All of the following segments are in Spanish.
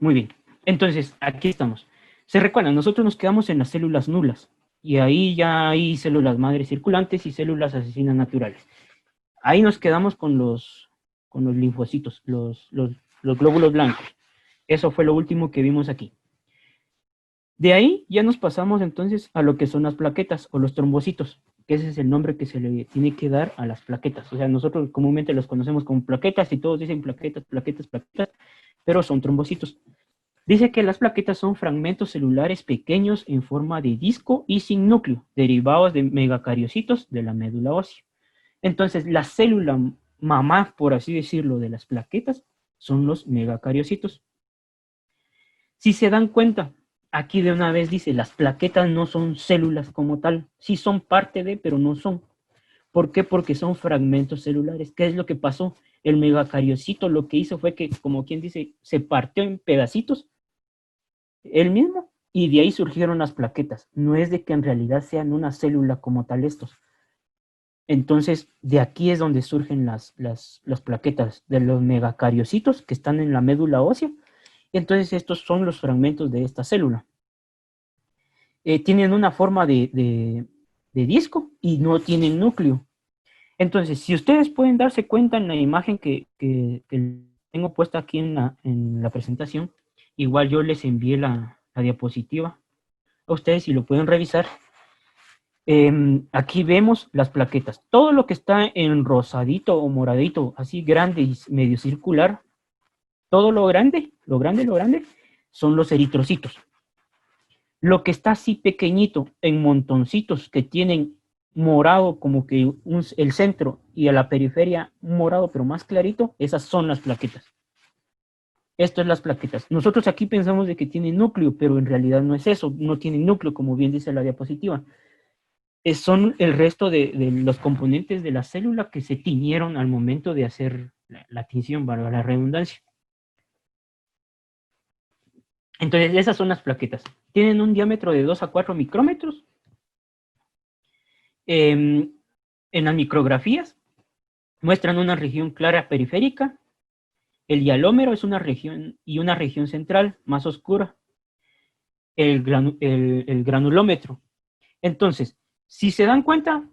Muy bien. Entonces, aquí estamos. Se recuerdan, nosotros nos quedamos en las células nulas. Y ahí ya hay células madres circulantes y células asesinas naturales. Ahí nos quedamos con los linfocitos, los glóbulos blancos. Eso fue lo último que vimos aquí. De ahí ya nos pasamos entonces a lo que son las plaquetas o los trombocitos, que ese es el nombre que se le tiene que dar a las plaquetas. O sea, nosotros comúnmente los conocemos como plaquetas y todos dicen plaquetas, plaquetas, plaquetas, pero son trombocitos. Dice que las plaquetas son fragmentos celulares pequeños en forma de disco y sin núcleo, derivados de megacariocitos de la médula ósea. Entonces, la célula mamá, por así decirlo, de las plaquetas son los megacariocitos. Si se dan cuenta, aquí de una vez dice, las plaquetas no son células como tal, sí son parte de, pero no son. ¿Por qué? Porque son fragmentos celulares. ¿Qué es lo que pasó? El megacariocito lo que hizo fue que, como quien dice, se partió en pedacitos él mismo y de ahí surgieron las plaquetas. No es de que en realidad sean una célula como tal estos. Entonces, de aquí es donde surgen las plaquetas de los megacariocitos que están en la médula ósea. Entonces, estos son los fragmentos de esta célula. Tienen una forma de disco y no tienen núcleo. Entonces, si ustedes pueden darse cuenta en la imagen que tengo puesta aquí en la presentación, igual yo les envié la diapositiva a ustedes si lo pueden revisar. Aquí vemos las plaquetas. Todo lo que está en rosadito o moradito, así grande y medio circular, todo lo grande, son los eritrocitos. Lo que está así pequeñito, en montoncitos que tienen morado como que el centro y a la periferia morado pero más clarito, esas son las plaquetas. Esto es las plaquetas. Nosotros aquí pensamos de que tiene núcleo, pero en realidad no es eso, no tiene núcleo como bien dice la diapositiva. Son el resto de los componentes de la célula que se tiñeron al momento de hacer la tinción, valga la redundancia. Entonces, esas son las plaquetas. Tienen un diámetro de 2 a 4 micrómetros. En las micrografías muestran una región clara periférica. El hialómero es una región y una región central más oscura. El granulómetro. Entonces, si se dan cuenta,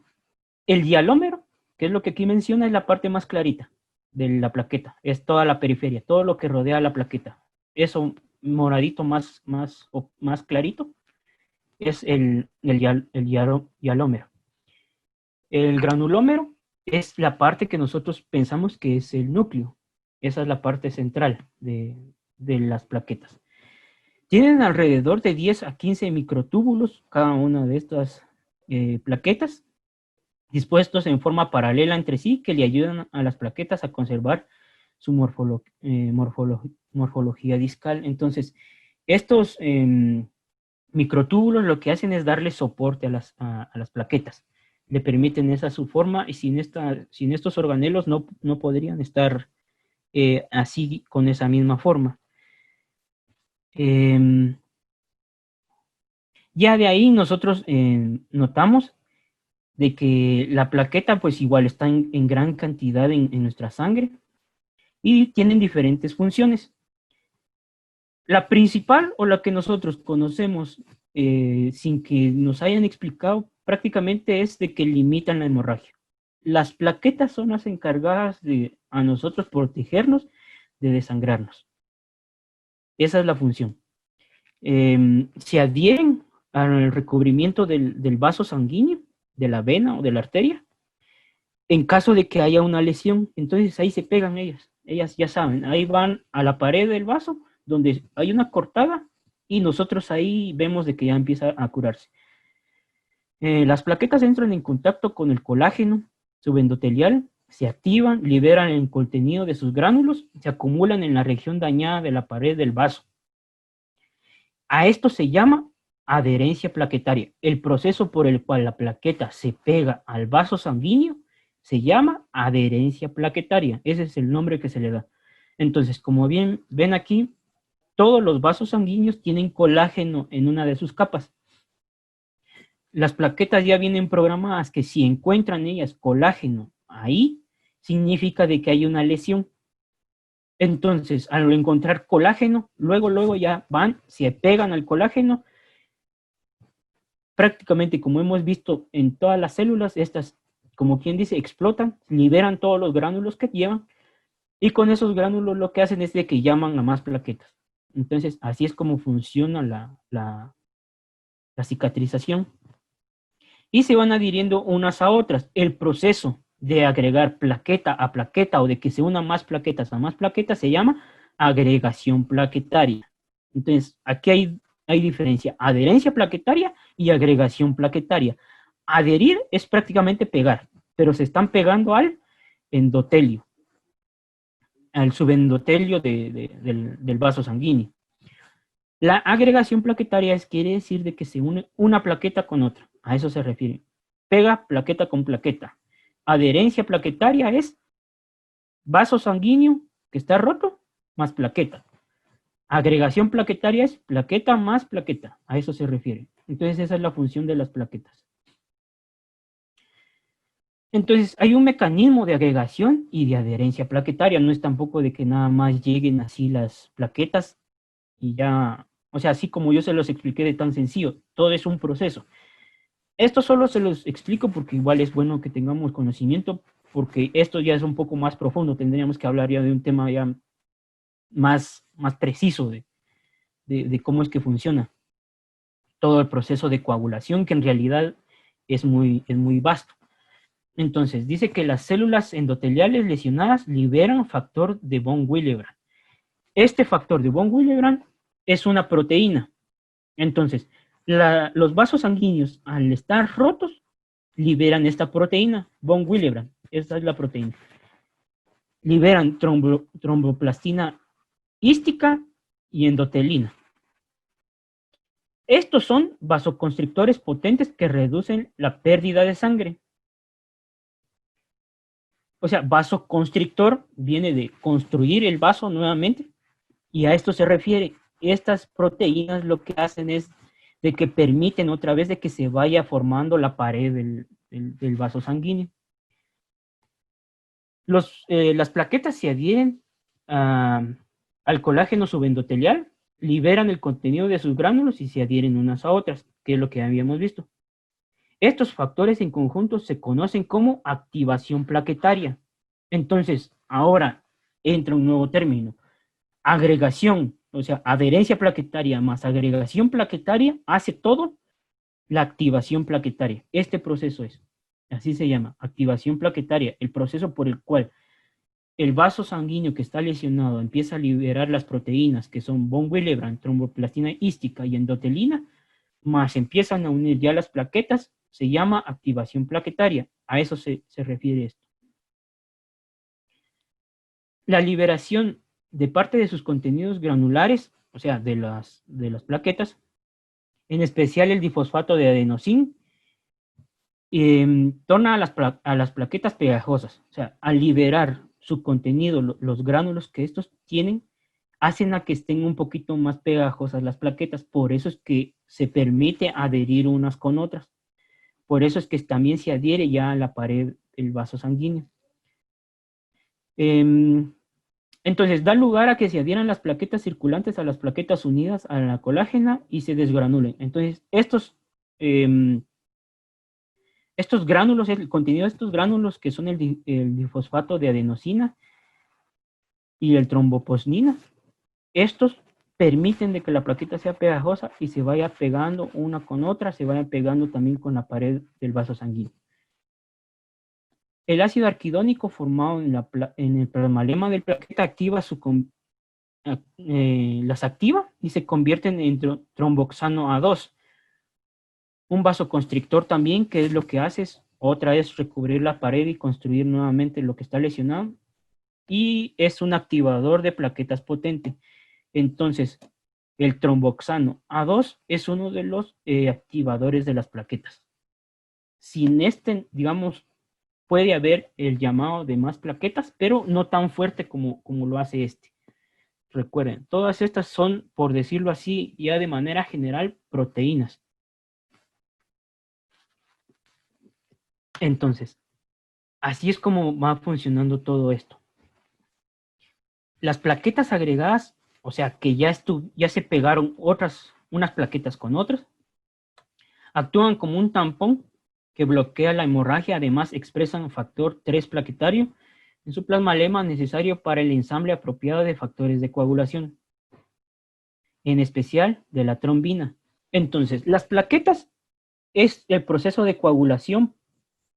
el hialómero, que es lo que aquí menciona, es la parte más clarita de la plaqueta. Es toda la periferia, todo lo que rodea la plaqueta. Eso moradito más clarito es el hialómero. El granulómero es la parte que nosotros pensamos que es el núcleo. Esa es la parte central de las plaquetas. Tienen alrededor de 10 a 15 microtúbulos cada una de estas plaquetas, dispuestos en forma paralela entre sí, que le ayudan a las plaquetas a conservar su morfología discal. Entonces, estos microtúbulos lo que hacen es darle soporte a las plaquetas. Le permiten esa su forma y sin estos organelos no podrían estar así con esa misma forma. Ya de ahí nosotros notamos de que la plaqueta pues igual está en gran cantidad en nuestra sangre y tienen diferentes funciones. La principal o la que nosotros conocemos sin que nos hayan explicado prácticamente es de que limitan la hemorragia. Las plaquetas son las encargadas de a nosotros protegernos de desangrarnos. Esa es la función. Se adhieren al recubrimiento del vaso sanguíneo, de la vena o de la arteria, en caso de que haya una lesión. Entonces ahí se pegan ellas ya saben, ahí van a la pared del vaso donde hay una cortada y nosotros ahí vemos de que ya empieza a curarse. Las plaquetas entran en contacto con el colágeno subendotelial, se activan, liberan el contenido de sus gránulos, se acumulan en la región dañada de la pared del vaso. A esto se llama adherencia plaquetaria. El proceso por el cual la plaqueta se pega al vaso sanguíneo se llama adherencia plaquetaria. Ese es el nombre que se le da. Entonces, como bien ven aquí, todos los vasos sanguíneos tienen colágeno en una de sus capas. Las plaquetas ya vienen programadas que si encuentran ellas colágeno ahí, significa de que hay una lesión. Entonces, al encontrar colágeno, luego ya van, se pegan al colágeno. Prácticamente, como hemos visto en todas las células, estas, como quien dice, explotan, liberan todos los gránulos que llevan, y con esos gránulos lo que hacen es de que llaman a más plaquetas. Entonces, así es como funciona la cicatrización. Y se van adhiriendo unas a otras. El proceso de agregar plaqueta a plaqueta o de que se unan más plaquetas a más plaquetas se llama agregación plaquetaria. Entonces, aquí hay diferencia, adherencia plaquetaria y agregación plaquetaria. Adherir es prácticamente pegar, pero se están pegando al endotelio, al subendotelio del vaso sanguíneo. La agregación plaquetaria quiere decir de que se une una plaqueta con otra. A eso se refiere. Pega plaqueta con plaqueta. Adherencia plaquetaria es vaso sanguíneo que está roto más plaqueta. Agregación plaquetaria es plaqueta más plaqueta. A eso se refiere. Entonces esa es la función de las plaquetas. Entonces hay un mecanismo de agregación y de adherencia plaquetaria. No es tampoco de que nada más lleguen así las plaquetas y ya, o sea, así como yo se los expliqué de tan sencillo, todo es un proceso. Esto solo se los explico porque igual es bueno que tengamos conocimiento, porque esto ya es un poco más profundo, tendríamos que hablar ya de un tema ya más preciso de cómo es que funciona todo el proceso de coagulación, que en realidad es muy vasto. Entonces, dice que las células endoteliales lesionadas liberan factor de von Willebrand. Este factor de von Willebrand es una proteína. Entonces, los vasos sanguíneos, al estar rotos, liberan esta proteína, von Willebrand. Esta es la proteína. Liberan tromboplastina hística y endotelina. Estos son vasoconstrictores potentes que reducen la pérdida de sangre. O sea, vasoconstrictor viene de construir el vaso nuevamente, y a esto se refiere. Estas proteínas lo que hacen es de que permiten otra vez de que se vaya formando la pared del vaso sanguíneo. Las plaquetas se adhieren al colágeno subendotelial, liberan el contenido de sus gránulos y se adhieren unas a otras, que es lo que habíamos visto. Estos factores en conjunto se conocen como activación plaquetaria. Entonces, ahora entra un nuevo término, agregación, o sea, adherencia plaquetaria más agregación plaquetaria hace todo la activación plaquetaria. Este proceso es, así se llama, activación plaquetaria, el proceso por el cual el vaso sanguíneo que está lesionado empieza a liberar las proteínas que son von Willebrand, tromboplastina hística y endotelina, más empiezan a unir ya las plaquetas, se llama activación plaquetaria. A eso se refiere esto. La liberación de parte de sus contenidos granulares, o sea, de las plaquetas, en especial el difosfato de adenosín, torna a las plaquetas pegajosas. O sea, al liberar su contenido, los gránulos que estos tienen, hacen a que estén un poquito más pegajosas las plaquetas. Por eso es que se permite adherir unas con otras. Por eso es que también se adhiere ya a la pared del vaso sanguíneo. Entonces, da lugar a que se adhieran las plaquetas circulantes a las plaquetas unidas a la colágena y se desgranulen. Entonces, estos gránulos, el contenido de estos gránulos que son el difosfato de adenosina y el tromboposnina, estos permiten de que la plaqueta sea pegajosa y se vaya pegando una con otra, se vaya pegando también con la pared del vaso sanguíneo. El ácido arquidónico formado en el plasmalema del plaqueta activa las activa y se convierten en tromboxano A2. Un vasoconstrictor también, que es lo que hace es otra vez recubrir la pared y construir nuevamente lo que está lesionado. Y es un activador de plaquetas potente. Entonces, el tromboxano A2 es uno de los activadores de las plaquetas. Sin este, digamos, puede haber el llamado de más plaquetas, pero no tan fuerte como lo hace este. Recuerden, todas estas son, por decirlo así, ya de manera general, proteínas. Entonces, así es como va funcionando todo esto. las plaquetas agregadas, o sea, que ya se pegaron unas plaquetas con otras, actúan como un tampón que bloquea la hemorragia. Además, expresan factor 3 plaquetario en su plasmalema necesario para el ensamble apropiado de factores de coagulación, en especial de la trombina. Entonces, las plaquetas es el proceso de coagulación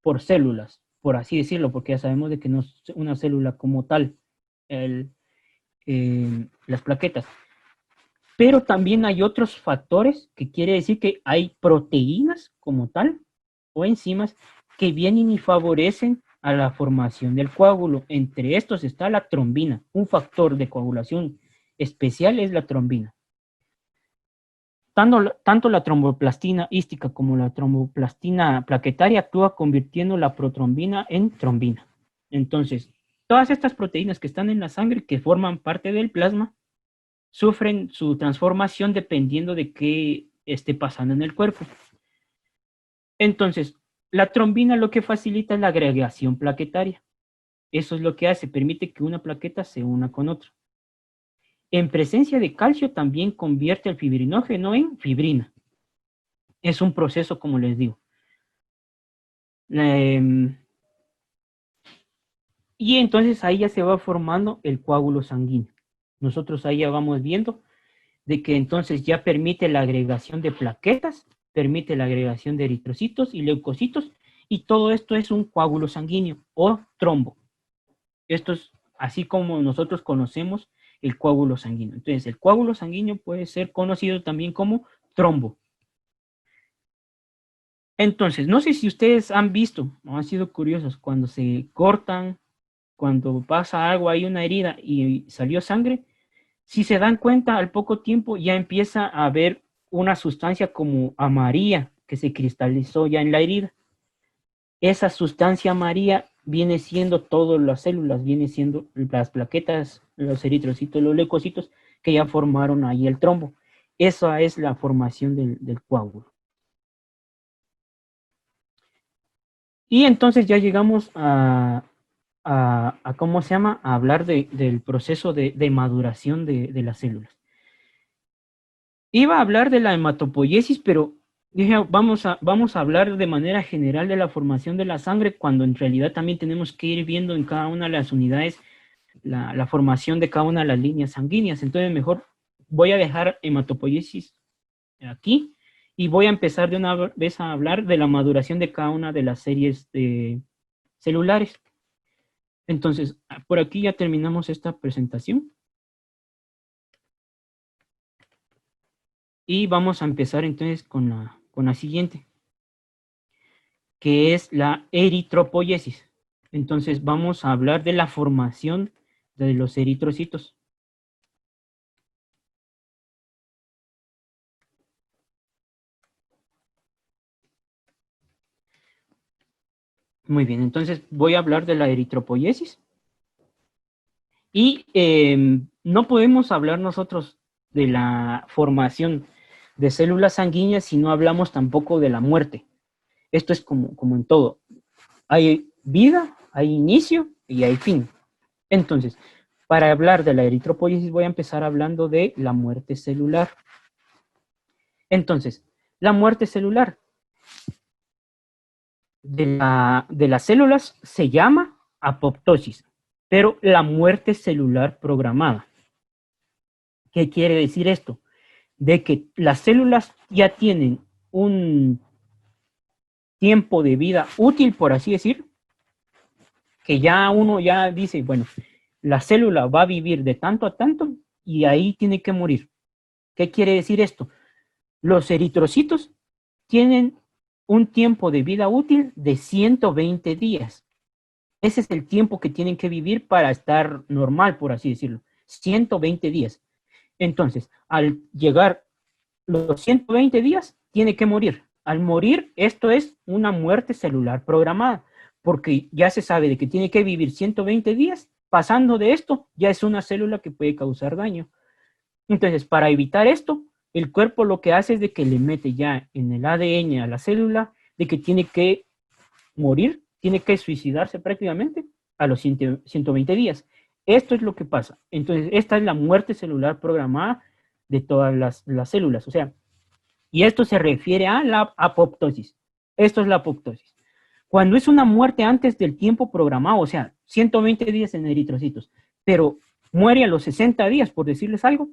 por células, por así decirlo, porque ya sabemos de que no es una célula como tal, las plaquetas. Pero también hay otros factores, que quiere decir que hay proteínas como tal, o enzimas, que vienen y favorecen a la formación del coágulo. Entre estos está la trombina. Un factor de coagulación especial es la trombina. Tanto la tromboplastina hística como la tromboplastina plaquetaria actúa convirtiendo la protrombina en trombina. Entonces, todas estas proteínas que están en la sangre, que forman parte del plasma, sufren su transformación dependiendo de qué esté pasando en el cuerpo. Entonces, la trombina lo que facilita es la agregación plaquetaria. Eso es lo que hace, permite que una plaqueta se una con otra. En presencia de calcio también convierte el fibrinógeno en fibrina. Es un proceso, como les digo. Y entonces ahí ya se va formando el coágulo sanguíneo. Nosotros ahí ya vamos viendo de que entonces ya permite la agregación de plaquetas, permite la agregación de eritrocitos y leucocitos, y todo esto es un coágulo sanguíneo o trombo. Esto es así como nosotros conocemos el coágulo sanguíneo. Entonces, el coágulo sanguíneo puede ser conocido también como trombo. Entonces, no sé si ustedes han visto o han sido curiosos cuando se cortan, cuando pasa algo, hay una herida y salió sangre. Si se dan cuenta, al poco tiempo ya empieza a haber una sustancia como amarilla que se cristalizó ya en la herida. Esa sustancia amarilla viene siendo todas las células, viene siendo las plaquetas, los eritrocitos, los leucocitos que ya formaron ahí el trombo. Esa es la formación del coágulo. Y entonces ya llegamos a ¿cómo se llama? A hablar del proceso de maduración de las células. Iba a hablar de la hematopoiesis, pero dije, vamos a hablar de manera general de la formación de la sangre, cuando en realidad también tenemos que ir viendo en cada una de las unidades la formación de cada una de las líneas sanguíneas. Entonces, mejor voy a dejar hematopoiesis aquí y voy a empezar de una vez a hablar de la maduración de cada una de las series celulares. Entonces, por aquí ya terminamos esta presentación. Y vamos a empezar entonces con la siguiente, que es la eritropoiesis. Entonces vamos a hablar de la formación de los eritrocitos. Muy bien, entonces voy a hablar de la eritropoiesis. Y no podemos hablar nosotros de la formación de células sanguíneas si no hablamos tampoco de la muerte. Esto es como en todo. Hay vida, hay inicio y hay fin. Entonces, para hablar de la eritropoiesis voy a empezar hablando de la muerte celular. Entonces, la muerte celular de las células se llama apoptosis, pero la muerte celular programada. ¿Qué quiere decir esto? De que las células ya tienen un tiempo de vida útil, por así decir, que ya uno ya dice, bueno, la célula va a vivir de tanto a tanto y ahí tiene que morir. ¿Qué quiere decir esto? Los eritrocitos tienen un tiempo de vida útil de 120 días. Ese es el tiempo que tienen que vivir para estar normal, por así decirlo. 120 días. Entonces, al llegar los 120 días, tiene que morir. Al morir, esto es una muerte celular programada, porque ya se sabe de que tiene que vivir 120 días. Pasando de esto, ya es una célula que puede causar daño. Entonces, para evitar esto, el cuerpo lo que hace es de que le mete ya en el ADN a la célula de que tiene que morir, tiene que suicidarse prácticamente a los 120 días. Esto es lo que pasa. Entonces, esta es la muerte celular programada de todas las células. O sea, y esto se refiere a la apoptosis. Esto es la apoptosis. Cuando es una muerte antes del tiempo programado, o sea, 120 días en eritrocitos, pero muere a los 60 días, por decirles algo,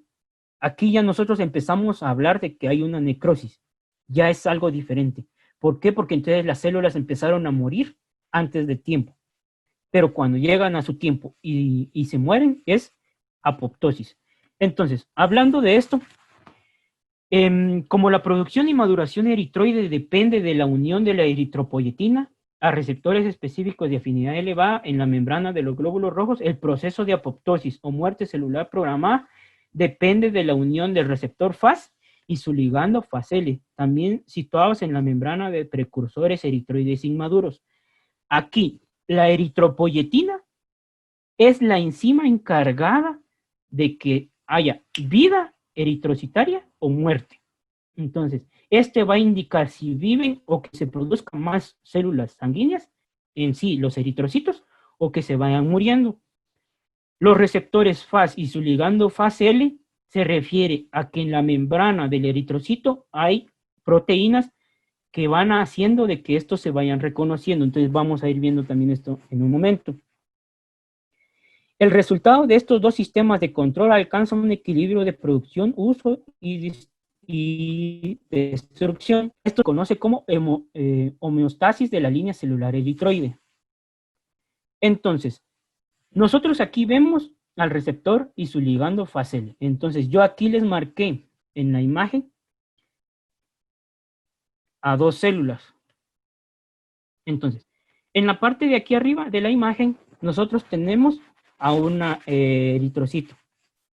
aquí ya nosotros empezamos a hablar de que hay una necrosis. Ya es algo diferente. ¿Por qué? Porque entonces las células empezaron a morir antes de tiempo. Pero cuando llegan a su tiempo y se mueren, es apoptosis. Entonces, hablando de esto, como la producción y maduración eritroide depende de la unión de la eritropoyetina a receptores específicos de afinidad elevada en la membrana de los glóbulos rojos, el proceso de apoptosis o muerte celular programada depende de la unión del receptor FAS y su ligando FASL, también situados en la membrana de precursores eritroides inmaduros. Aquí, la eritropoyetina es la enzima encargada de que haya vida eritrocitaria o muerte. Entonces, este va a indicar si viven o que se produzcan más células sanguíneas, en sí, los eritrocitos, o que se vayan muriendo. Los receptores FAS y su ligando FASL se refiere a que en la membrana del eritrocito hay proteínas que van haciendo de que estos se vayan reconociendo. Entonces vamos a ir viendo también esto en un momento. El resultado de estos dos sistemas de control alcanza un equilibrio de producción, uso y destrucción. Esto se conoce como homeostasis de la línea celular eritroide. Entonces, nosotros aquí vemos al receptor y su ligando FASL. Entonces, yo aquí les marqué en la imagen a dos células. Entonces, en la parte de aquí arriba de la imagen, nosotros tenemos a un eritrocito.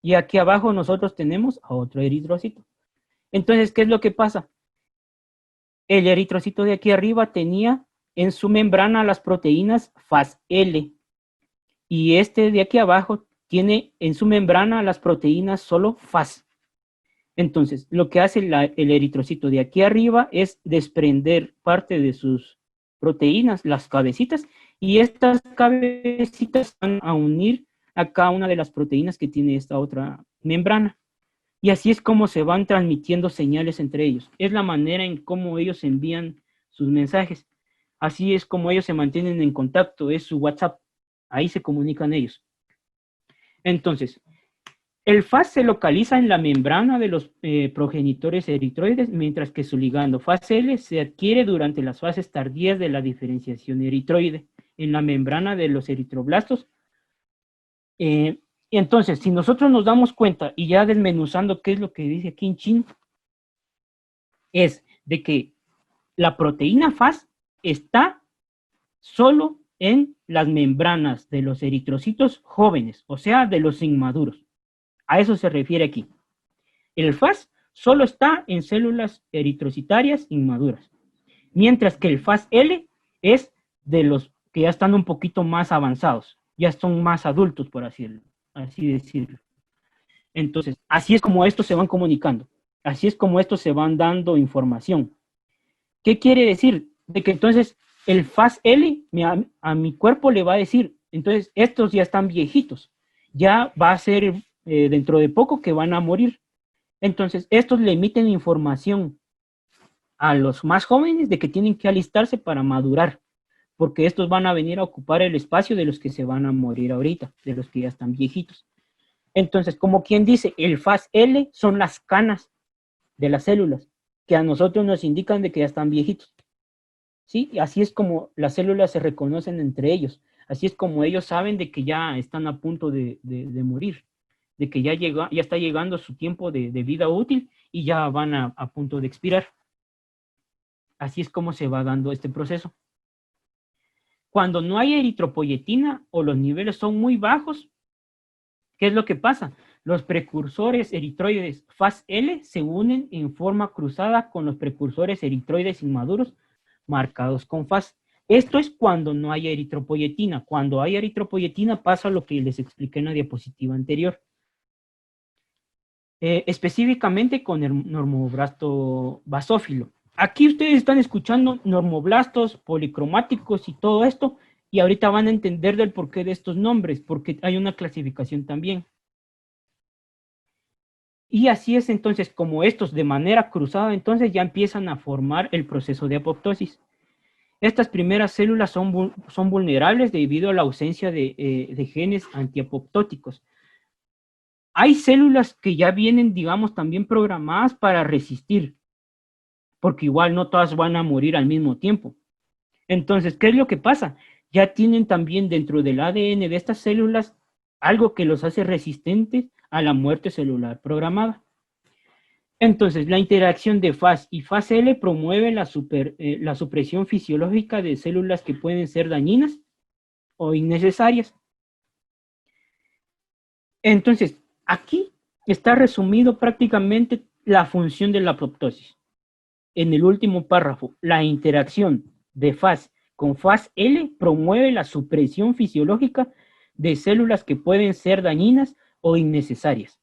Y aquí abajo nosotros tenemos a otro eritrocito. Entonces, ¿qué es lo que pasa? El eritrocito de aquí arriba tenía en su membrana las proteínas FASL. Y este de aquí abajo tiene en su membrana las proteínas solo FAS. Entonces, lo que hace el eritrocito de aquí arriba es desprender parte de sus proteínas, las cabecitas, y estas cabecitas van a unir a cada una de las proteínas que tiene esta otra membrana. Y así es como se van transmitiendo señales entre ellos. Es la manera en cómo ellos envían sus mensajes. Así es como ellos se mantienen en contacto, es su WhatsApp. Ahí se comunican ellos. Entonces, el FAS se localiza en la membrana de los progenitores eritroides, mientras que su ligando FASL se adquiere durante las fases tardías de la diferenciación eritroide, en la membrana de los eritroblastos. Entonces, si nosotros nos damos cuenta, y ya desmenuzando qué es lo que dice aquí en chino, es de que la proteína FAS está solo en las membranas de los eritrocitos jóvenes, o sea, de los inmaduros. A eso se refiere aquí. El FAS solo está en células eritrocitarias inmaduras, mientras que el FASL es de los que ya están un poquito más avanzados, ya son más adultos, por así decirlo. Entonces, así es como estos se van comunicando, así es como estos se van dando información. ¿Qué quiere decir? De que entonces el FASL a mi cuerpo le va a decir, entonces estos ya están viejitos, ya va a ser dentro de poco que van a morir. Entonces, estos le emiten información a los más jóvenes de que tienen que alistarse para madurar, porque estos van a venir a ocupar el espacio de los que se van a morir ahorita, de los que ya están viejitos. Entonces, como quien dice, el FASL son las canas de las células, que a nosotros nos indican de que ya están viejitos. ¿Sí? Y así es como las células se reconocen entre ellos. Así es como ellos saben de que ya están a punto de morir, de que ya está llegando su tiempo de vida útil y ya van a punto de expirar. Así es como se va dando este proceso. Cuando no hay eritropoyetina o los niveles son muy bajos, ¿qué es lo que pasa? Los precursores eritroides FASL se unen en forma cruzada con los precursores eritroides inmaduros marcados con FAS. Esto es cuando no hay eritropoyetina. Cuando hay eritropoyetina pasa lo que les expliqué en la diapositiva anterior. Específicamente con el normoblasto basófilo. Aquí ustedes están escuchando normoblastos policromáticos y todo esto. Y ahorita van a entender del porqué de estos nombres, porque hay una clasificación también. Y así es entonces como estos de manera cruzada entonces ya empiezan a formar el proceso de apoptosis. Estas primeras células son vulnerables debido a la ausencia de genes antiapoptóticos. Hay células que ya vienen, digamos, también programadas para resistir, porque igual no todas van a morir al mismo tiempo. Entonces, ¿qué es lo que pasa? Ya tienen también dentro del ADN de estas células algo que los hace resistentes a la muerte celular programada. Entonces, la interacción de Fas y Fas-L promueve la supresión fisiológica de células que pueden ser dañinas o innecesarias. Entonces, aquí está resumido prácticamente la función de la apoptosis. En el último párrafo, la interacción de Fas con Fas-L promueve la supresión fisiológica de células que pueden ser dañinas o innecesarias.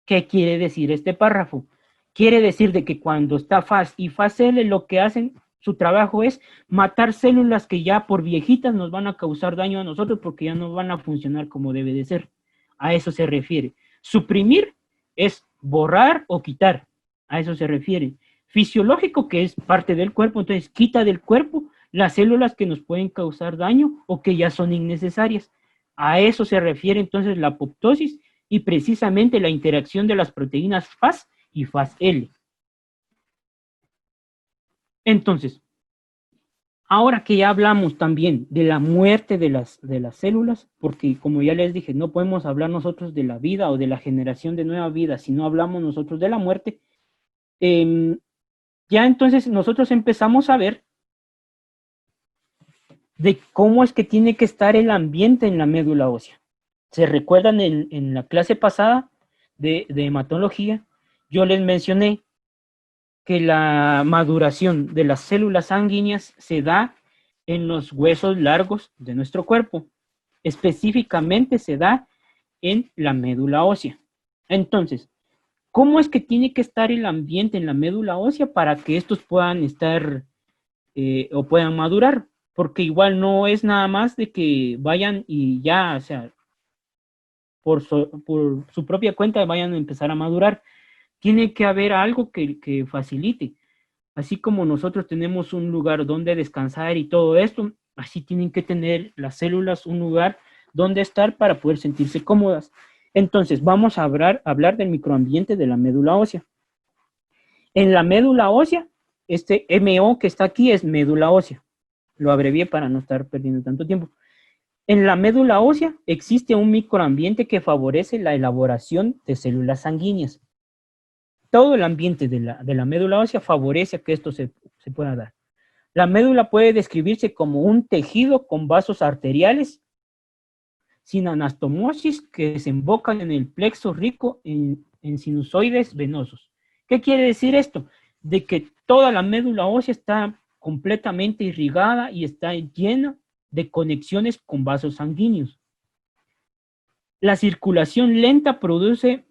¿Qué quiere decir este párrafo? Quiere decir de que cuando está Fas y Fas-L lo que hacen, su trabajo es matar células que ya por viejitas nos van a causar daño a nosotros porque ya no van a funcionar como debe de ser. A eso se refiere. Suprimir es borrar o quitar. A eso se refiere. Fisiológico, que es parte del cuerpo, entonces quita del cuerpo las células que nos pueden causar daño o que ya son innecesarias. A eso se refiere entonces la apoptosis y precisamente la interacción de las proteínas Fas y Fas-L. Entonces, ahora que ya hablamos también de la muerte de las células, porque como ya les dije, no podemos hablar nosotros de la vida o de la generación de nueva vida si no hablamos nosotros de la muerte, ya entonces nosotros empezamos a ver de cómo es que tiene que estar el ambiente en la médula ósea. ¿Se recuerdan en la clase pasada de hematología? Yo les mencioné que la maduración de las células sanguíneas se da en los huesos largos de nuestro cuerpo. Específicamente se da en la médula ósea. Entonces, ¿cómo es que tiene que estar el ambiente en la médula ósea para que estos puedan estar o puedan madurar? Porque igual no es nada más de que vayan y ya, o sea, por su propia cuenta vayan a empezar a madurar. Tiene que haber algo que facilite. Así como nosotros tenemos un lugar donde descansar y todo esto, así tienen que tener las células un lugar donde estar para poder sentirse cómodas. Entonces, vamos a hablar del microambiente de la médula ósea. En la médula ósea, este MO que está aquí es médula ósea. Lo abrevié para no estar perdiendo tanto tiempo. En la médula ósea existe un microambiente que favorece la elaboración de células sanguíneas. Todo el ambiente de la médula ósea favorece que esto se pueda dar. La médula puede describirse como un tejido con vasos arteriales sin anastomosis que desembocan en el plexo rico en sinusoides venosos. ¿Qué quiere decir esto? De que toda la médula ósea está completamente irrigada y está llena de conexiones con vasos sanguíneos. La circulación lenta produce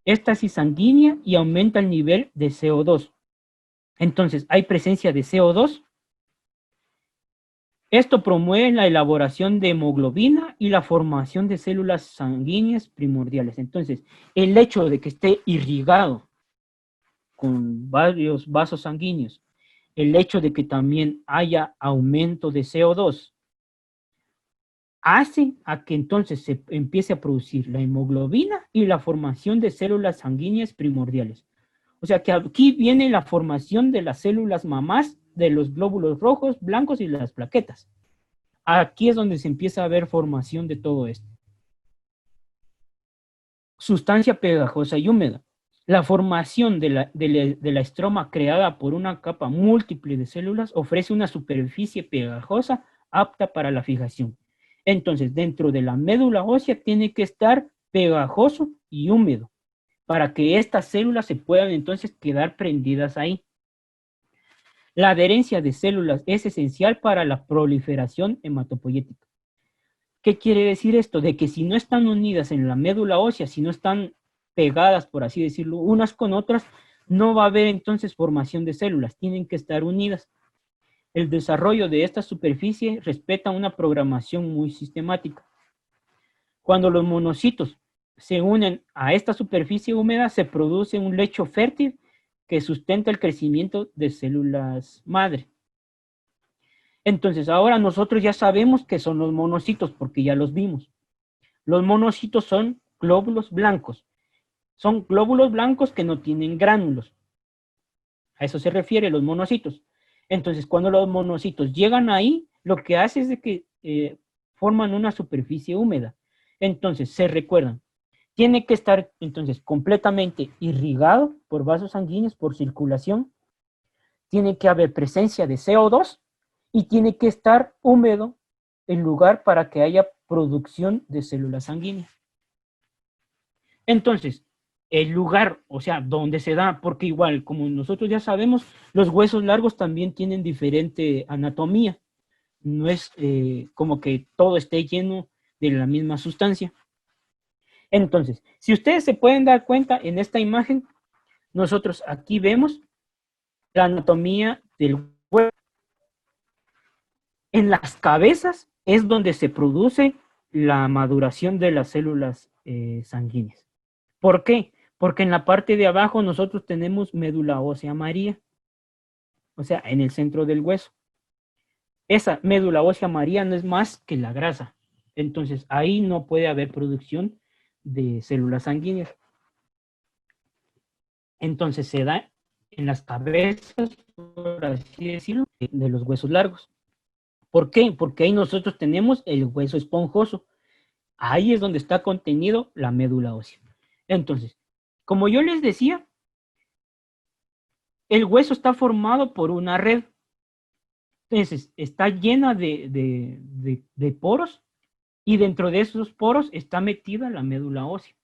éstasis sanguínea y aumenta el nivel de CO2. Entonces, hay presencia de CO2. Esto promueve la elaboración de hemoglobina y la formación de células sanguíneas primordiales. Entonces, el hecho de que esté irrigado con varios vasos sanguíneos, el hecho de que también haya aumento de CO2, hace a que entonces se empiece a producir la hemoglobina y la formación de células sanguíneas primordiales. O sea que aquí viene la formación de las células mamás, de los glóbulos rojos, blancos y las plaquetas. Aquí es donde se empieza a ver formación de todo esto. Sustancia pegajosa y húmeda. La formación de la estroma creada por una capa múltiple de células ofrece una superficie pegajosa apta para la fijación. Entonces, dentro de la médula ósea tiene que estar pegajoso y húmedo para que estas células se puedan entonces quedar prendidas ahí. La adherencia de células es esencial para la proliferación hematopoyética. ¿Qué quiere decir esto? De que si no están unidas en la médula ósea, si no están pegadas, por así decirlo, unas con otras, no va a haber entonces formación de células, tienen que estar unidas. El desarrollo de esta superficie respeta una programación muy sistemática. Cuando los monocitos se unen a esta superficie húmeda, se produce un lecho fértil que sustenta el crecimiento de células madre. Entonces, ahora nosotros ya sabemos qué son los monocitos porque ya los vimos. Los monocitos son glóbulos blancos. Son glóbulos blancos que no tienen gránulos. A eso se refiere los monocitos. Entonces, cuando los monocitos llegan ahí, lo que hace es de que forman una superficie húmeda. Entonces, se recuerdan, tiene que estar entonces completamente irrigado por vasos sanguíneos, por circulación. Tiene que haber presencia de CO2 y tiene que estar húmedo el lugar para que haya producción de células sanguíneas. Entonces, el lugar, o sea, donde se da, porque igual, como nosotros ya sabemos, los huesos largos también tienen diferente anatomía. No es como que todo esté lleno de la misma sustancia. Entonces, si ustedes se pueden dar cuenta en esta imagen, nosotros aquí vemos la anatomía del hueso. En las cabezas es donde se produce la maduración de las células sanguíneas. ¿Por qué? Porque en la parte de abajo nosotros tenemos médula ósea amarilla, o sea, en el centro del hueso. Esa médula ósea amarilla no es más que la grasa. Entonces, ahí no puede haber producción de células sanguíneas. Entonces, se da en las cabezas, por así decirlo, de los huesos largos. ¿Por qué? Porque ahí nosotros tenemos el hueso esponjoso. Ahí es donde está contenido la médula ósea. Entonces, como yo les decía, el hueso está formado por una red. Entonces, está llena de poros y dentro de esos poros está metida la médula ósea.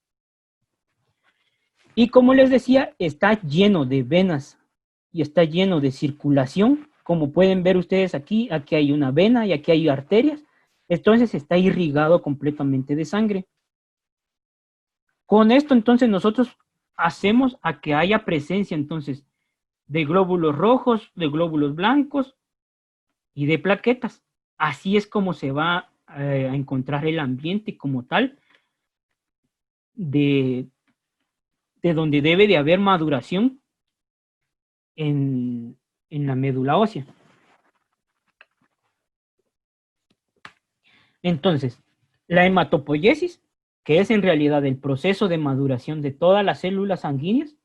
Y como les decía, está lleno de venas y está lleno de circulación. Como pueden ver ustedes aquí, aquí hay una vena y aquí hay arterias. Entonces está irrigado completamente de sangre. Con esto entonces nosotros hacemos a que haya presencia entonces de glóbulos rojos, de glóbulos blancos y de plaquetas. Así es como se va a encontrar el ambiente como tal de donde debe de haber maduración en la médula ósea. Entonces, la hematopoiesis, que es en realidad el proceso de maduración de todas las células sanguíneas,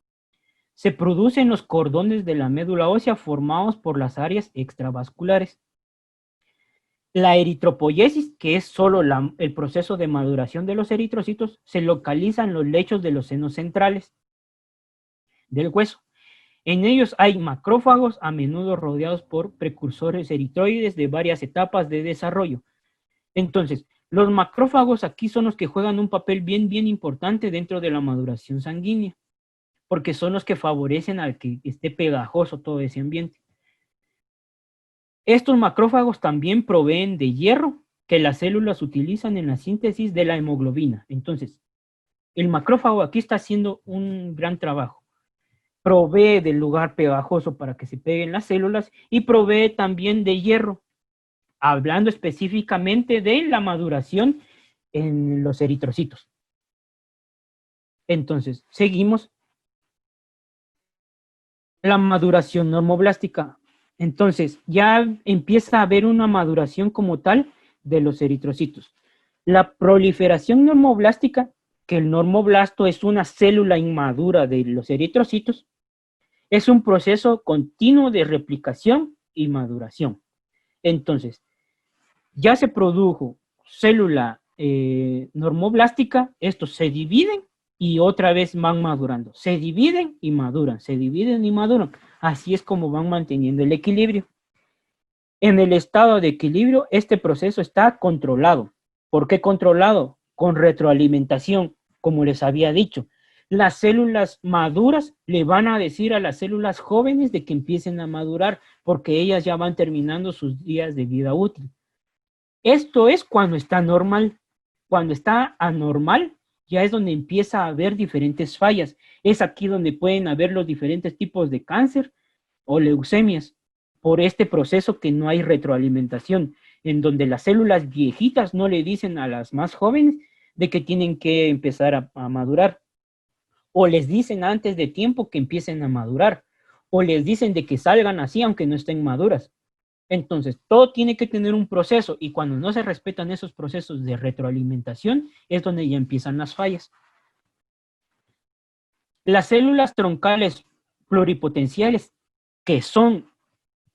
se produce en los cordones de la médula ósea formados por las áreas extravasculares. La eritropoiesis, que es solo el proceso de maduración de los eritrocitos, se localiza en los lechos de los senos centrales del hueso. En ellos hay macrófagos, a menudo rodeados por precursores eritroides de varias etapas de desarrollo. Entonces, los macrófagos aquí son los que juegan un papel bien importante dentro de la maduración sanguínea, porque son los que favorecen al que esté pegajoso todo ese ambiente. Estos macrófagos también proveen de hierro que las células utilizan en la síntesis de la hemoglobina. Entonces, el macrófago aquí está haciendo un gran trabajo. Provee del lugar pegajoso para que se peguen las células y provee también de hierro, hablando específicamente de la maduración en los eritrocitos. Entonces, seguimos. La maduración normoblástica. Entonces, ya empieza a haber una maduración como tal de los eritrocitos. La proliferación normoblástica, que el normoblasto es una célula inmadura de los eritrocitos, es un proceso continuo de replicación y maduración. Entonces, ya se produjo célula normoblástica, estos se dividen y otra vez van madurando. Se dividen y maduran, se dividen y maduran. Así es como van manteniendo el equilibrio. En el estado de equilibrio, este proceso está controlado. ¿Por qué controlado? Con retroalimentación, como les había dicho. Las células maduras le van a decir a las células jóvenes de que empiecen a madurar porque ellas ya van terminando sus días de vida útil. Esto es cuando está normal. Cuando está anormal, ya es donde empieza a haber diferentes fallas. Es aquí donde pueden haber los diferentes tipos de cáncer o leucemias. por este proceso que no hay retroalimentación, en donde las células viejitas no le dicen a las más jóvenes de que tienen que empezar a madurar, o les dicen antes de tiempo que empiecen a madurar, o les dicen de que salgan así aunque no estén maduras. Entonces, todo tiene que tener un proceso, y cuando no se respetan esos procesos de retroalimentación, es donde ya empiezan las fallas. Las células troncales pluripotenciales, que son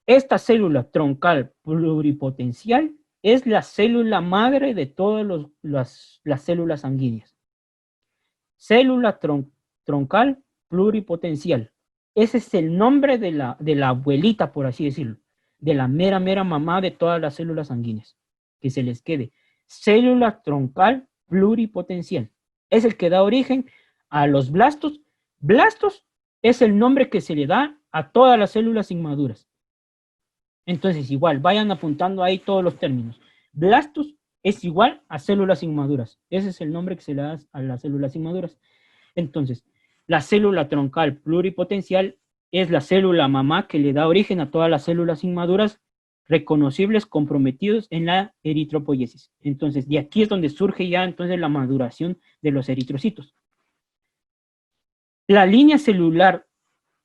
esta célula troncal pluripotencial, es la célula madre de todas las células sanguíneas. Célula troncal pluripotencial. Ese es el nombre de la abuelita, por así decirlo, de la mera mamá de todas las células sanguíneas. Que se les quede. Célula troncal pluripotencial. Es el que da origen a los blastos. Blastos es el nombre que se le da a todas las células inmaduras. Entonces, igual, vayan apuntando ahí todos los términos. Blastos es igual a células inmaduras. Ese es el nombre que se le da a las células inmaduras. Entonces, la célula troncal pluripotencial es la célula mamá que le da origen a todas las células inmaduras reconocibles comprometidos en la eritropoiesis. Entonces, de aquí es donde surge ya entonces la maduración de los eritrocitos. La línea celular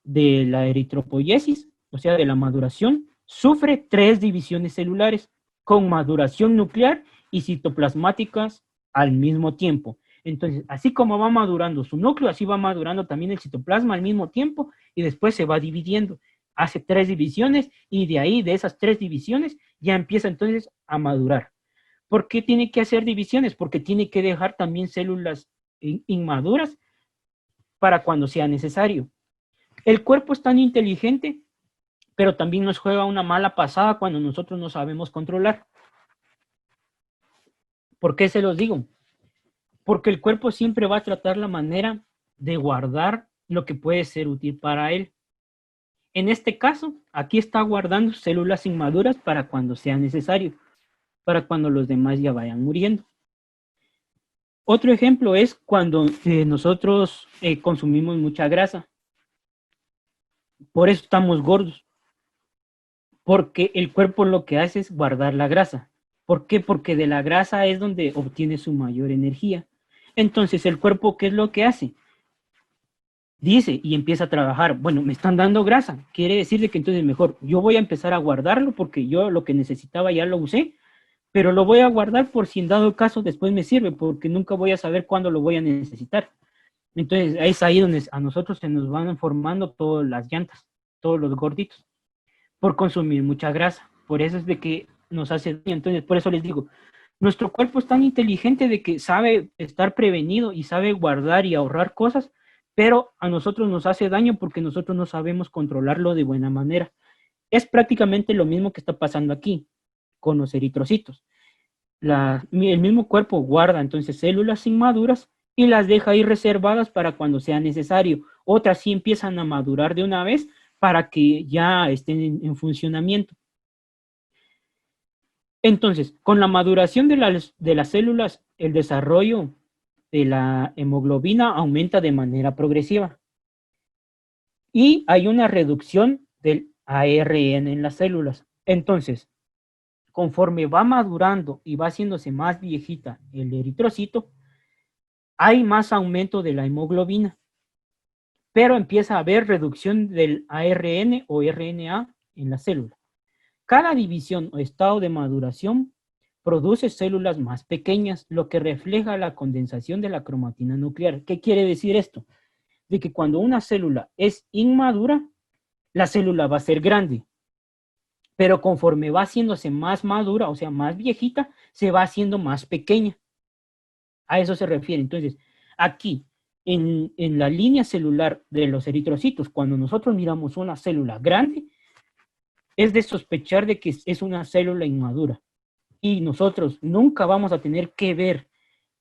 de la eritropoiesis, o sea, de la maduración, sufre 3 divisiones celulares con maduración nuclear y citoplasmáticas al mismo tiempo. Entonces, así como va madurando su núcleo, así va madurando también el citoplasma al mismo tiempo y después se va dividiendo. Hace 3 divisiones y de ahí, de esas 3 divisiones, ya empieza entonces a madurar. ¿Por qué tiene que hacer divisiones? Porque tiene que dejar también células inmaduras para cuando sea necesario. El cuerpo es tan inteligente, pero también nos juega una mala pasada cuando nosotros no sabemos controlar. ¿Por qué se los digo? Porque el cuerpo siempre va a tratar la manera de guardar lo que puede ser útil para él. En este caso, aquí está guardando células inmaduras para cuando sea necesario, para cuando los demás ya vayan muriendo. Otro ejemplo es cuando nosotros consumimos mucha grasa. Por eso estamos gordos. Porque el cuerpo lo que hace es guardar la grasa. ¿Por qué? Porque de la grasa es donde obtiene su mayor energía. Entonces, el cuerpo, ¿qué es lo que hace? Dice y empieza a trabajar. Bueno, me están dando grasa. Quiere decir que entonces mejor yo voy a empezar a guardarlo porque yo lo que necesitaba ya lo usé, pero lo voy a guardar por si en dado caso después me sirve, porque nunca voy a saber cuándo lo voy a necesitar. Entonces, es ahí donde a nosotros se nos van formando todas las llantas, todos los gorditos, por consumir mucha grasa. Por eso es de que nos hace daño. Entonces, por eso les digo, nuestro cuerpo es tan inteligente de que sabe estar prevenido y sabe guardar y ahorrar cosas, pero a nosotros nos hace daño porque nosotros no sabemos controlarlo de buena manera. Es prácticamente lo mismo que está pasando aquí con los eritrocitos. El mismo cuerpo guarda entonces células inmaduras y las deja ahí reservadas para cuando sea necesario. Otras sí empiezan a madurar de una vez para que ya estén en funcionamiento. Entonces, con la maduración de las células, el desarrollo de la hemoglobina aumenta de manera progresiva. Y hay una reducción del ARN en las células. Entonces, conforme va madurando y va haciéndose más viejita el eritrocito, hay más aumento de la hemoglobina. Pero empieza a haber reducción del ARN o RNA en la célula. Cada división o estado de maduración produce células más pequeñas, lo que refleja la condensación de la cromatina nuclear. ¿Qué quiere decir esto? De que cuando una célula es inmadura, la célula va a ser grande, pero conforme va haciéndose más madura, o sea, más viejita, se va haciendo más pequeña. A eso se refiere. Entonces, aquí, en la línea celular de los eritrocitos, cuando nosotros miramos una célula grande, es de sospechar de que es una célula inmadura. Y nosotros nunca vamos a tener que ver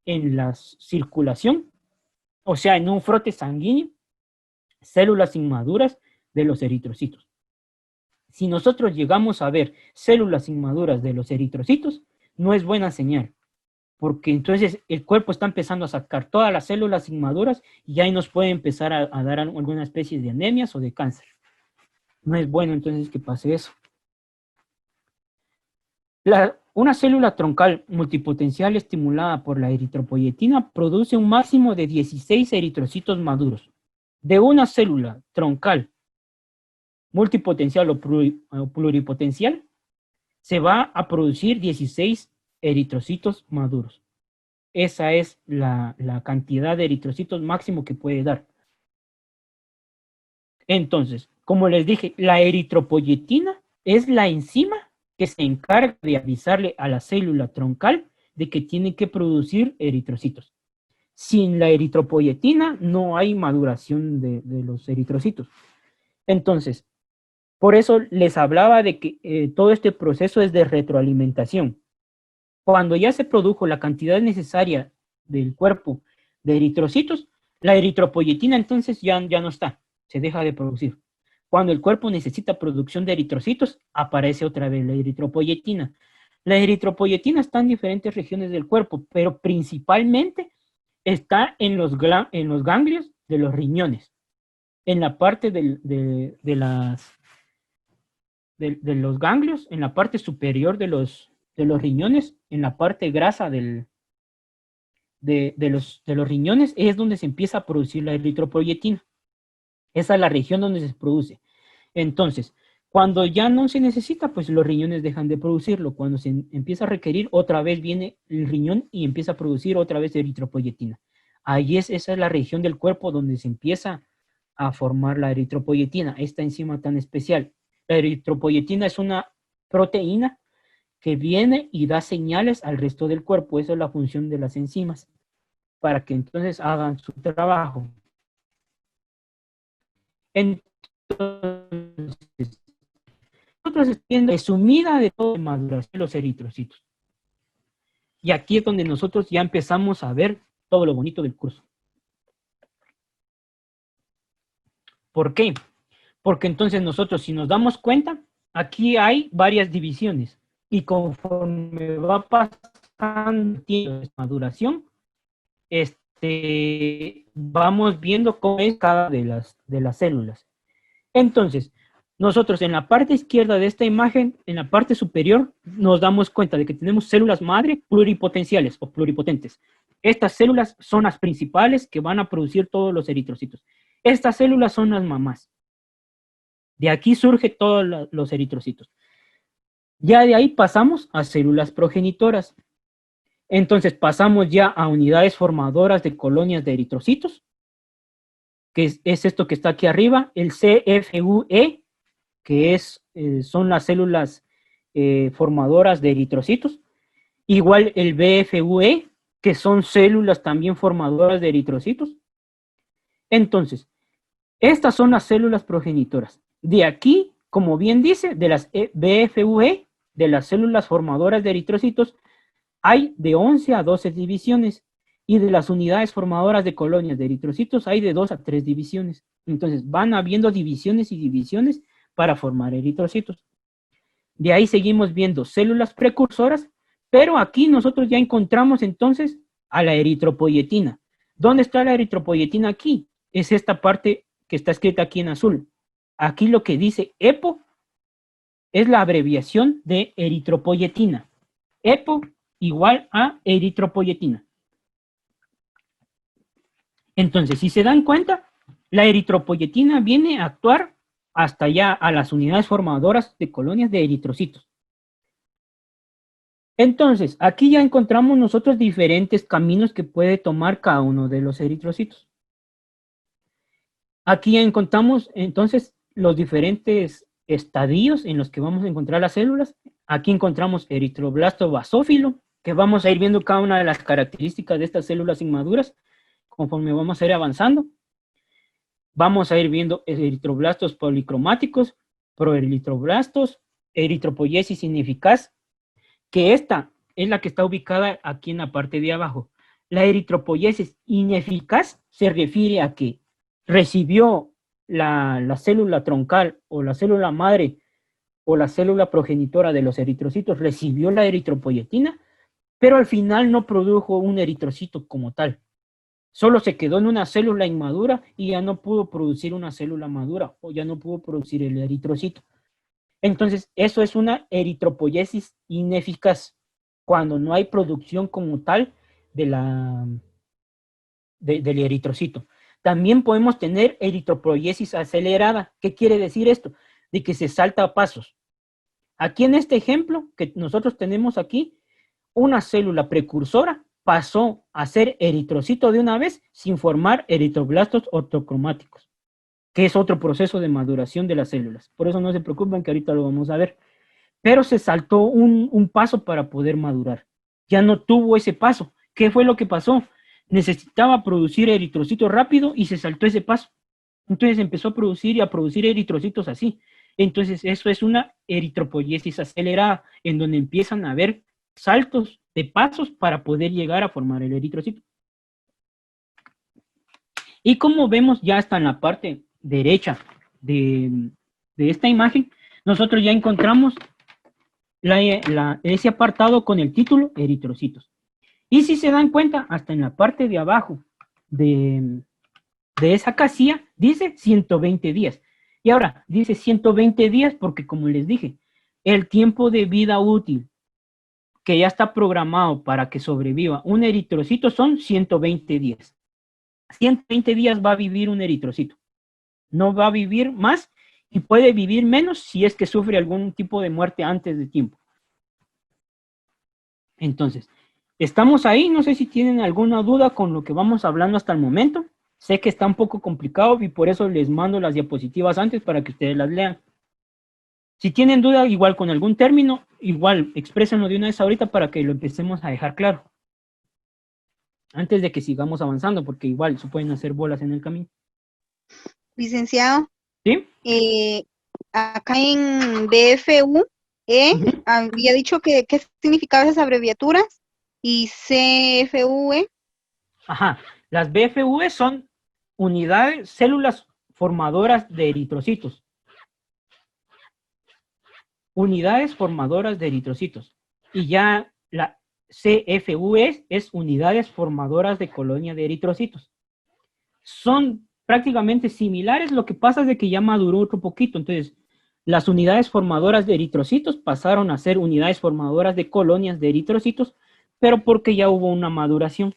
en la circulación, o sea, en un frote sanguíneo, células inmaduras de los eritrocitos. Si nosotros llegamos a ver células inmaduras de los eritrocitos, no es buena señal, porque entonces el cuerpo está empezando a sacar todas las células inmaduras y ahí nos puede empezar a dar alguna especie de anemias o de cáncer. No es bueno entonces que pase eso. Una célula troncal multipotencial estimulada por la eritropoyetina produce un máximo de 16 eritrocitos maduros. De una célula troncal multipotencial o pluripotencial, se va a producir 16 eritrocitos maduros. Esa es la cantidad de eritrocitos máximo que puede dar. Entonces, como les dije, la eritropoyetina es la enzima que se encarga de avisarle a la célula troncal de que tiene que producir eritrocitos. Sin la eritropoyetina no hay maduración de los eritrocitos. Entonces, por eso les hablaba de que todo este proceso es de retroalimentación. Cuando ya se produjo la cantidad necesaria del cuerpo de eritrocitos, la eritropoyetina entonces ya no está, se deja de producir. Cuando el cuerpo necesita producción de eritrocitos, aparece otra vez la eritropoyetina. La eritropoyetina está en diferentes regiones del cuerpo, pero principalmente está en los ganglios de los riñones, en la parte de los ganglios, en la parte superior de los riñones, en la parte grasa de los riñones, es donde se empieza a producir la eritropoyetina. Esa es la región donde se produce. Entonces, cuando ya no se necesita, pues los riñones dejan de producirlo. Cuando se empieza a requerir, otra vez viene el riñón y empieza a producir otra vez eritropoyetina. Esa es la región del cuerpo donde se empieza a formar la eritropoyetina, esta enzima tan especial. La eritropoyetina es una proteína que viene y da señales al resto del cuerpo. Esa es la función de las enzimas, para que entonces hagan su trabajo. Entonces, nosotros estamos resumida de todo de maduración de los eritrocitos. Y aquí es donde nosotros ya empezamos a ver todo lo bonito del curso. ¿Por qué? Porque entonces nosotros, si nos damos cuenta, aquí hay varias divisiones. Y conforme va pasando el tiempo de maduración, vamos viendo cómo es cada de las células. Entonces, nosotros en la parte izquierda de esta imagen, en la parte superior, nos damos cuenta de que tenemos células madre pluripotenciales o pluripotentes. Estas células son las principales que van a producir todos los eritrocitos. Estas células son las mamás. De aquí surgen todos los eritrocitos. Ya de ahí pasamos a células progenitoras. Entonces pasamos ya a unidades formadoras de colonias de eritrocitos, que es esto que está aquí arriba, el CFUE, que son las células formadoras de eritrocitos. Igual el BFUE, que son células también formadoras de eritrocitos. Entonces, estas son las células progenitoras. De aquí, como bien dice, de las BFUE, de las células formadoras de eritrocitos, hay de 11 a 12 divisiones. Y de las unidades formadoras de colonias de eritrocitos hay de 2 a 3 divisiones. Entonces, van habiendo divisiones y divisiones para formar eritrocitos. De ahí seguimos viendo células precursoras, pero aquí nosotros ya encontramos entonces a la eritropoyetina. ¿Dónde está la eritropoyetina aquí? Es esta parte que está escrita aquí en azul. Aquí lo que dice EPO es la abreviación de eritropoyetina. EPO igual a eritropoyetina. Entonces, si se dan cuenta, la eritropoyetina viene a actuar hasta ya a las unidades formadoras de colonias de eritrocitos. Entonces, aquí ya encontramos nosotros diferentes caminos que puede tomar cada uno de los eritrocitos. Aquí ya encontramos entonces los diferentes estadios en los que vamos a encontrar las células. Aquí encontramos eritroblasto basófilo, que vamos a ir viendo cada una de las características de estas células inmaduras conforme vamos a ir avanzando. Vamos a ir viendo eritroblastos policromáticos, proeritroblastos, eritropoiesis ineficaz, que esta es la que está ubicada aquí en la parte de abajo. La eritropoiesis ineficaz se refiere a que recibió la célula troncal o la célula madre o la célula progenitora de los eritrocitos, recibió la eritropoyetina, pero al final no produjo un eritrocito como tal. Solo se quedó en una célula inmadura y ya no pudo producir una célula madura o ya no pudo producir el eritrocito. Entonces, eso es una eritropoyesis ineficaz, cuando no hay producción como tal de del eritrocito. También podemos tener eritropoyesis acelerada. ¿Qué quiere decir esto? De que se salta a pasos. Aquí en este ejemplo que nosotros tenemos aquí, una célula precursora pasó a ser eritrocito de una vez sin formar eritroblastos ortocromáticos, que es otro proceso de maduración de las células. Por eso no se preocupen que ahorita lo vamos a ver. Pero se saltó un paso para poder madurar. Ya no tuvo ese paso. ¿Qué fue lo que pasó? Necesitaba producir eritrocitos rápido y se saltó ese paso. Entonces empezó a producir y a producir eritrocitos así. Entonces eso es una eritropoyesis acelerada, en donde empiezan a haber saltos de pasos para poder llegar a formar el eritrocito. Y como vemos ya está en la parte derecha de esta imagen, nosotros ya encontramos ese apartado con el título eritrocitos. Y si se dan cuenta, hasta en la parte de abajo de esa casilla dice 120 días. Y ahora dice 120 días porque, como les dije, el tiempo de vida útil que ya está programado para que sobreviva un eritrocito son 120 días. 120 días va a vivir un eritrocito. No va a vivir más y puede vivir menos si es que sufre algún tipo de muerte antes de tiempo. Entonces, estamos ahí, no sé si tienen alguna duda con lo que vamos hablando hasta el momento. Sé que está un poco complicado y por eso les mando las diapositivas antes para que ustedes las lean. Si tienen duda igual con algún término, igual exprésenlo de una vez ahorita para que lo empecemos a dejar claro. Antes de que sigamos avanzando, porque igual se pueden hacer bolas en el camino. Licenciado, ¿Sí? acá en BFU había dicho que qué significaban esas abreviaturas y CFUE. Ajá, las BFV son unidades, células formadoras de eritrocitos. Unidades formadoras de eritrocitos. Y ya la CFUE es unidades formadoras de colonia de eritrocitos. Son prácticamente similares, lo que pasa es de que ya maduró otro poquito. Entonces, las unidades formadoras de eritrocitos pasaron a ser unidades formadoras de colonias de eritrocitos, pero porque ya hubo una maduración.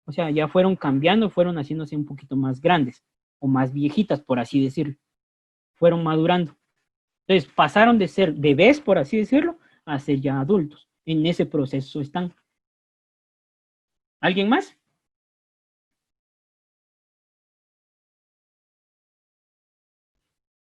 O sea, ya fueron cambiando, fueron haciéndose un poquito más grandes o más viejitas, por así decirlo. Fueron madurando. Entonces, pasaron de ser bebés, por así decirlo, a ser ya adultos. En ese proceso están. ¿Alguien más?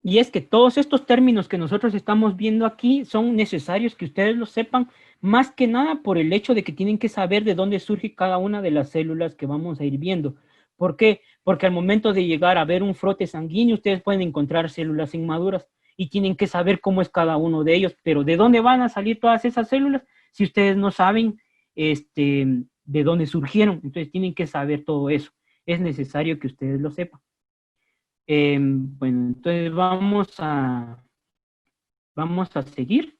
Y es que todos estos términos que nosotros estamos viendo aquí son necesarios que ustedes lo sepan, más que nada por el hecho de que tienen que saber de dónde surge cada una de las células que vamos a ir viendo. ¿Por qué? Porque al momento de llegar a ver un frote sanguíneo, ustedes pueden encontrar células inmaduras y tienen que saber cómo es cada uno de ellos, pero ¿de dónde van a salir todas esas células si ustedes no saben de dónde surgieron? Entonces tienen que saber todo eso. Es necesario que ustedes lo sepan. Bueno, entonces vamos a seguir.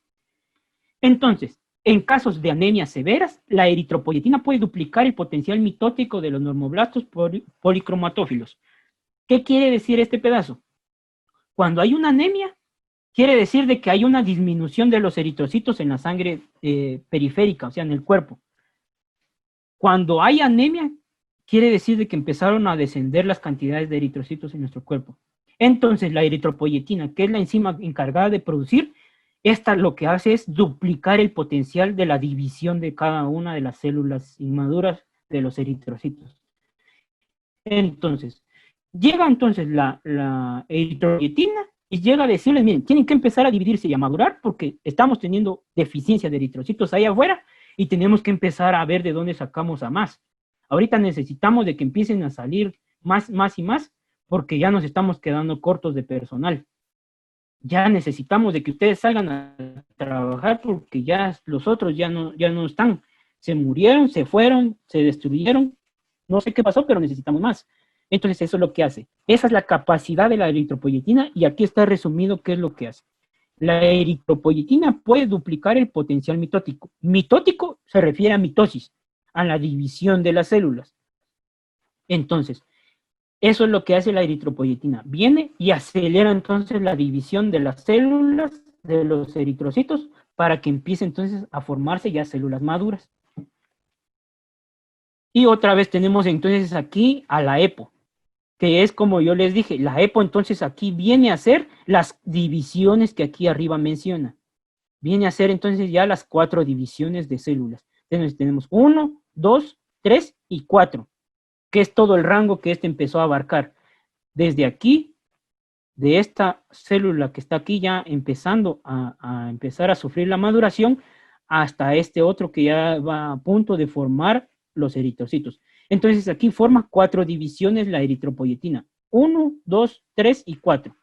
Entonces, en casos de anemias severas, la eritropoyetina puede duplicar el potencial mitótico de los normoblastos policromatófilos. ¿Qué quiere decir este pedazo? Cuando hay una anemia, quiere decir de que hay una disminución de los eritrocitos en la sangre periférica, o sea, en el cuerpo. Cuando hay anemia, quiere decir de que empezaron a descender las cantidades de eritrocitos en nuestro cuerpo. Entonces, la eritropoyetina, que es la enzima encargada de producir, esta lo que hace es duplicar el potencial de la división de cada una de las células inmaduras de los eritrocitos. Entonces, llega entonces la eritropoyetina y llega a decirles, miren, tienen que empezar a dividirse y a madurar porque estamos teniendo deficiencia de eritrocitos ahí afuera y tenemos que empezar a ver de dónde sacamos a más. Ahorita necesitamos de que empiecen a salir más y más porque ya nos estamos quedando cortos de personal. Ya necesitamos de que ustedes salgan a trabajar porque ya los otros ya no están. Se murieron, se fueron, se destruyeron. No sé qué pasó, pero necesitamos más. Entonces eso es lo que hace. Esa es la capacidad de la eritropoyetina y aquí está resumido qué es lo que hace. La eritropoyetina puede duplicar el potencial mitótico. Mitótico se refiere a mitosis, a la división de las células. Entonces, eso es lo que hace la eritropoyetina. Viene y acelera entonces la división de las células de los eritrocitos para que empiece entonces a formarse ya células maduras. Y otra vez tenemos entonces aquí a la EPO, que es como yo les dije, la EPO entonces aquí viene a ser las divisiones que aquí arriba menciona. Viene a ser entonces ya las 4 divisiones de células. Entonces tenemos 1, 2, 3 y 4, que es todo el rango que este empezó a abarcar. Desde aquí, de esta célula que está aquí ya empezando a empezar a sufrir la maduración, hasta este otro que ya va a punto de formar los eritrocitos. Entonces aquí forma 4 divisiones la eritropoyetina. 1, 2, 3 y 4.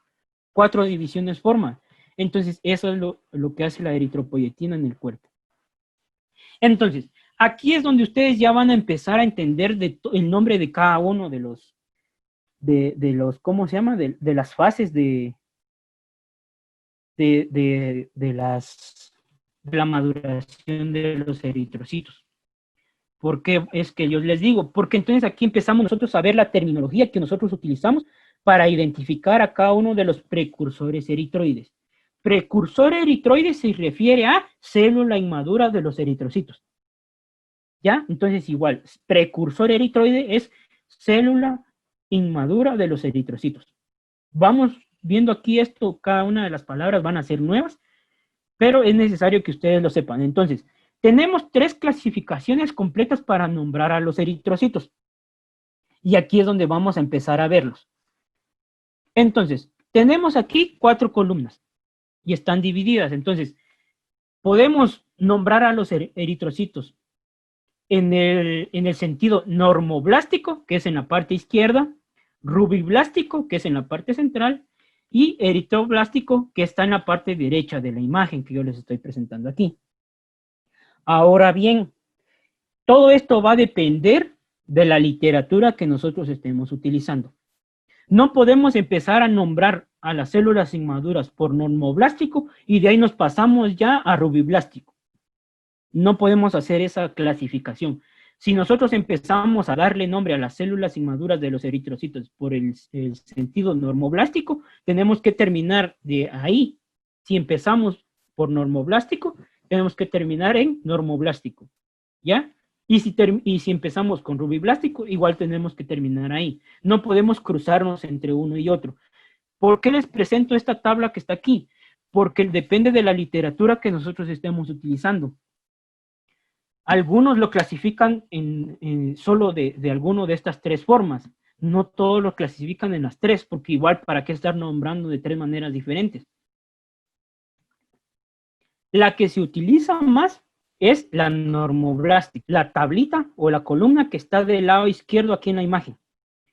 4 divisiones forma. Entonces eso es lo que hace la eritropoyetina en el cuerpo. Entonces, aquí es donde ustedes ya van a empezar a entender el nombre de cada uno de los, ¿cómo se llama? De las fases de la maduración de los eritrocitos. ¿Por qué es que yo les digo? Porque entonces aquí empezamos nosotros a ver la terminología que nosotros utilizamos para identificar a cada uno de los precursores eritroides. Precursor eritroide se refiere a célula inmadura de los eritrocitos. ¿Ya? Entonces igual, precursor eritroide es célula inmadura de los eritrocitos. Vamos viendo aquí esto, cada una de las palabras van a ser nuevas, pero es necesario que ustedes lo sepan. Entonces, tenemos 3 clasificaciones completas para nombrar a los eritrocitos. Y aquí es donde vamos a empezar a verlos. Entonces, tenemos aquí 4 columnas y están divididas. Entonces, podemos nombrar a los eritrocitos en el sentido normoblástico, que es en la parte izquierda, rubiblástico, que es en la parte central, y eritroblástico, que está en la parte derecha de la imagen que yo les estoy presentando aquí. Ahora bien, todo esto va a depender de la literatura que nosotros estemos utilizando. No podemos empezar a nombrar a las células inmaduras por normoblástico y de ahí nos pasamos ya a rubiblástico. No podemos hacer esa clasificación. Si nosotros empezamos a darle nombre a las células inmaduras de los eritrocitos por el sentido normoblástico, tenemos que terminar de ahí. Si empezamos por normoblástico, tenemos que terminar en normoblástico, ¿ya? Y si empezamos con rubiblástico, igual tenemos que terminar ahí. No podemos cruzarnos entre uno y otro. ¿Por qué les presento esta tabla que está aquí? Porque depende de la literatura que nosotros estemos utilizando. Algunos lo clasifican solo de alguno de estas 3 formas. No todos lo clasifican en las 3, porque igual, ¿para qué estar nombrando de 3 maneras diferentes? La que se utiliza más es la normoblástica, la tablita o la columna que está del lado izquierdo aquí en la imagen.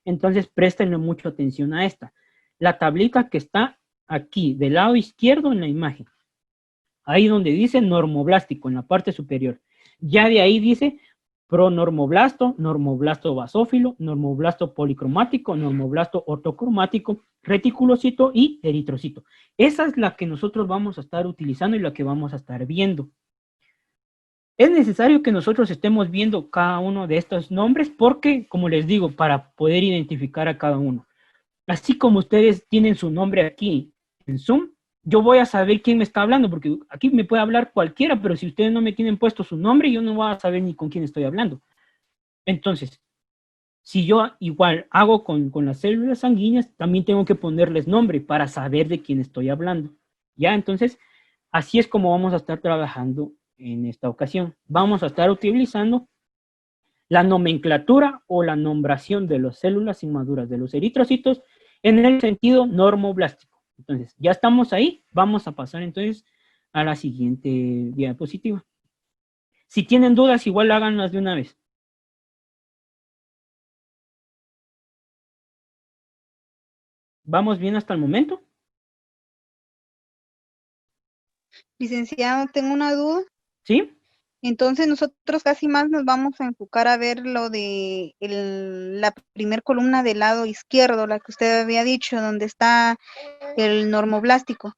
Entonces, préstenle mucha atención a esta. La tablita que está aquí, del lado izquierdo en la imagen. Ahí donde dice normoblástico, en la parte superior. Ya de ahí dice pronormoblasto, normoblasto basófilo, normoblasto policromático, normoblasto ortocromático, reticulocito y eritrocito. Esa es la que nosotros vamos a estar utilizando y la que vamos a estar viendo. Es necesario que nosotros estemos viendo cada uno de estos nombres porque, como les digo, para poder identificar a cada uno. Así como ustedes tienen su nombre aquí en Zoom, yo voy a saber quién me está hablando, porque aquí me puede hablar cualquiera, pero si ustedes no me tienen puesto su nombre, yo no voy a saber ni con quién estoy hablando. Entonces, si yo igual hago con las células sanguíneas, también tengo que ponerles nombre para saber de quién estoy hablando. ¿Ya? Entonces, así es como vamos a estar trabajando en esta ocasión. Vamos a estar utilizando la nomenclatura o la nombración de las células inmaduras de los eritrocitos en el sentido normoblástico. Entonces, ya estamos ahí, vamos a pasar entonces a la siguiente diapositiva. Si tienen dudas, igual háganlas de una vez. ¿Vamos bien hasta el momento? Licenciado, tengo una duda. ¿Sí? Entonces nosotros casi más nos vamos a enfocar a ver lo de la primer columna del lado izquierdo, la que usted había dicho, donde está el normoblástico.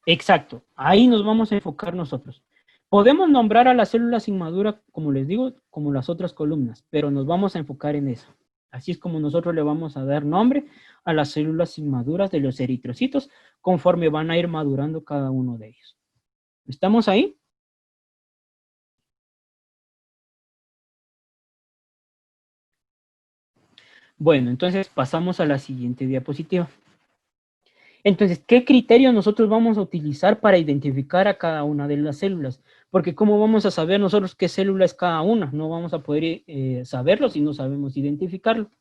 Exacto, ahí nos vamos a enfocar nosotros. Podemos nombrar a las células inmaduras, como les digo, como las otras columnas, pero nos vamos a enfocar en eso. Así es como nosotros le vamos a dar nombre a las células inmaduras de los eritrocitos conforme van a ir madurando cada uno de ellos. ¿Estamos ahí? Bueno, entonces pasamos a la siguiente diapositiva. Entonces, ¿qué criterio nosotros vamos a utilizar para identificar a cada una de las células? Porque ¿cómo vamos a saber nosotros qué célula es cada una? No vamos a poder saberlo si no sabemos identificarlo.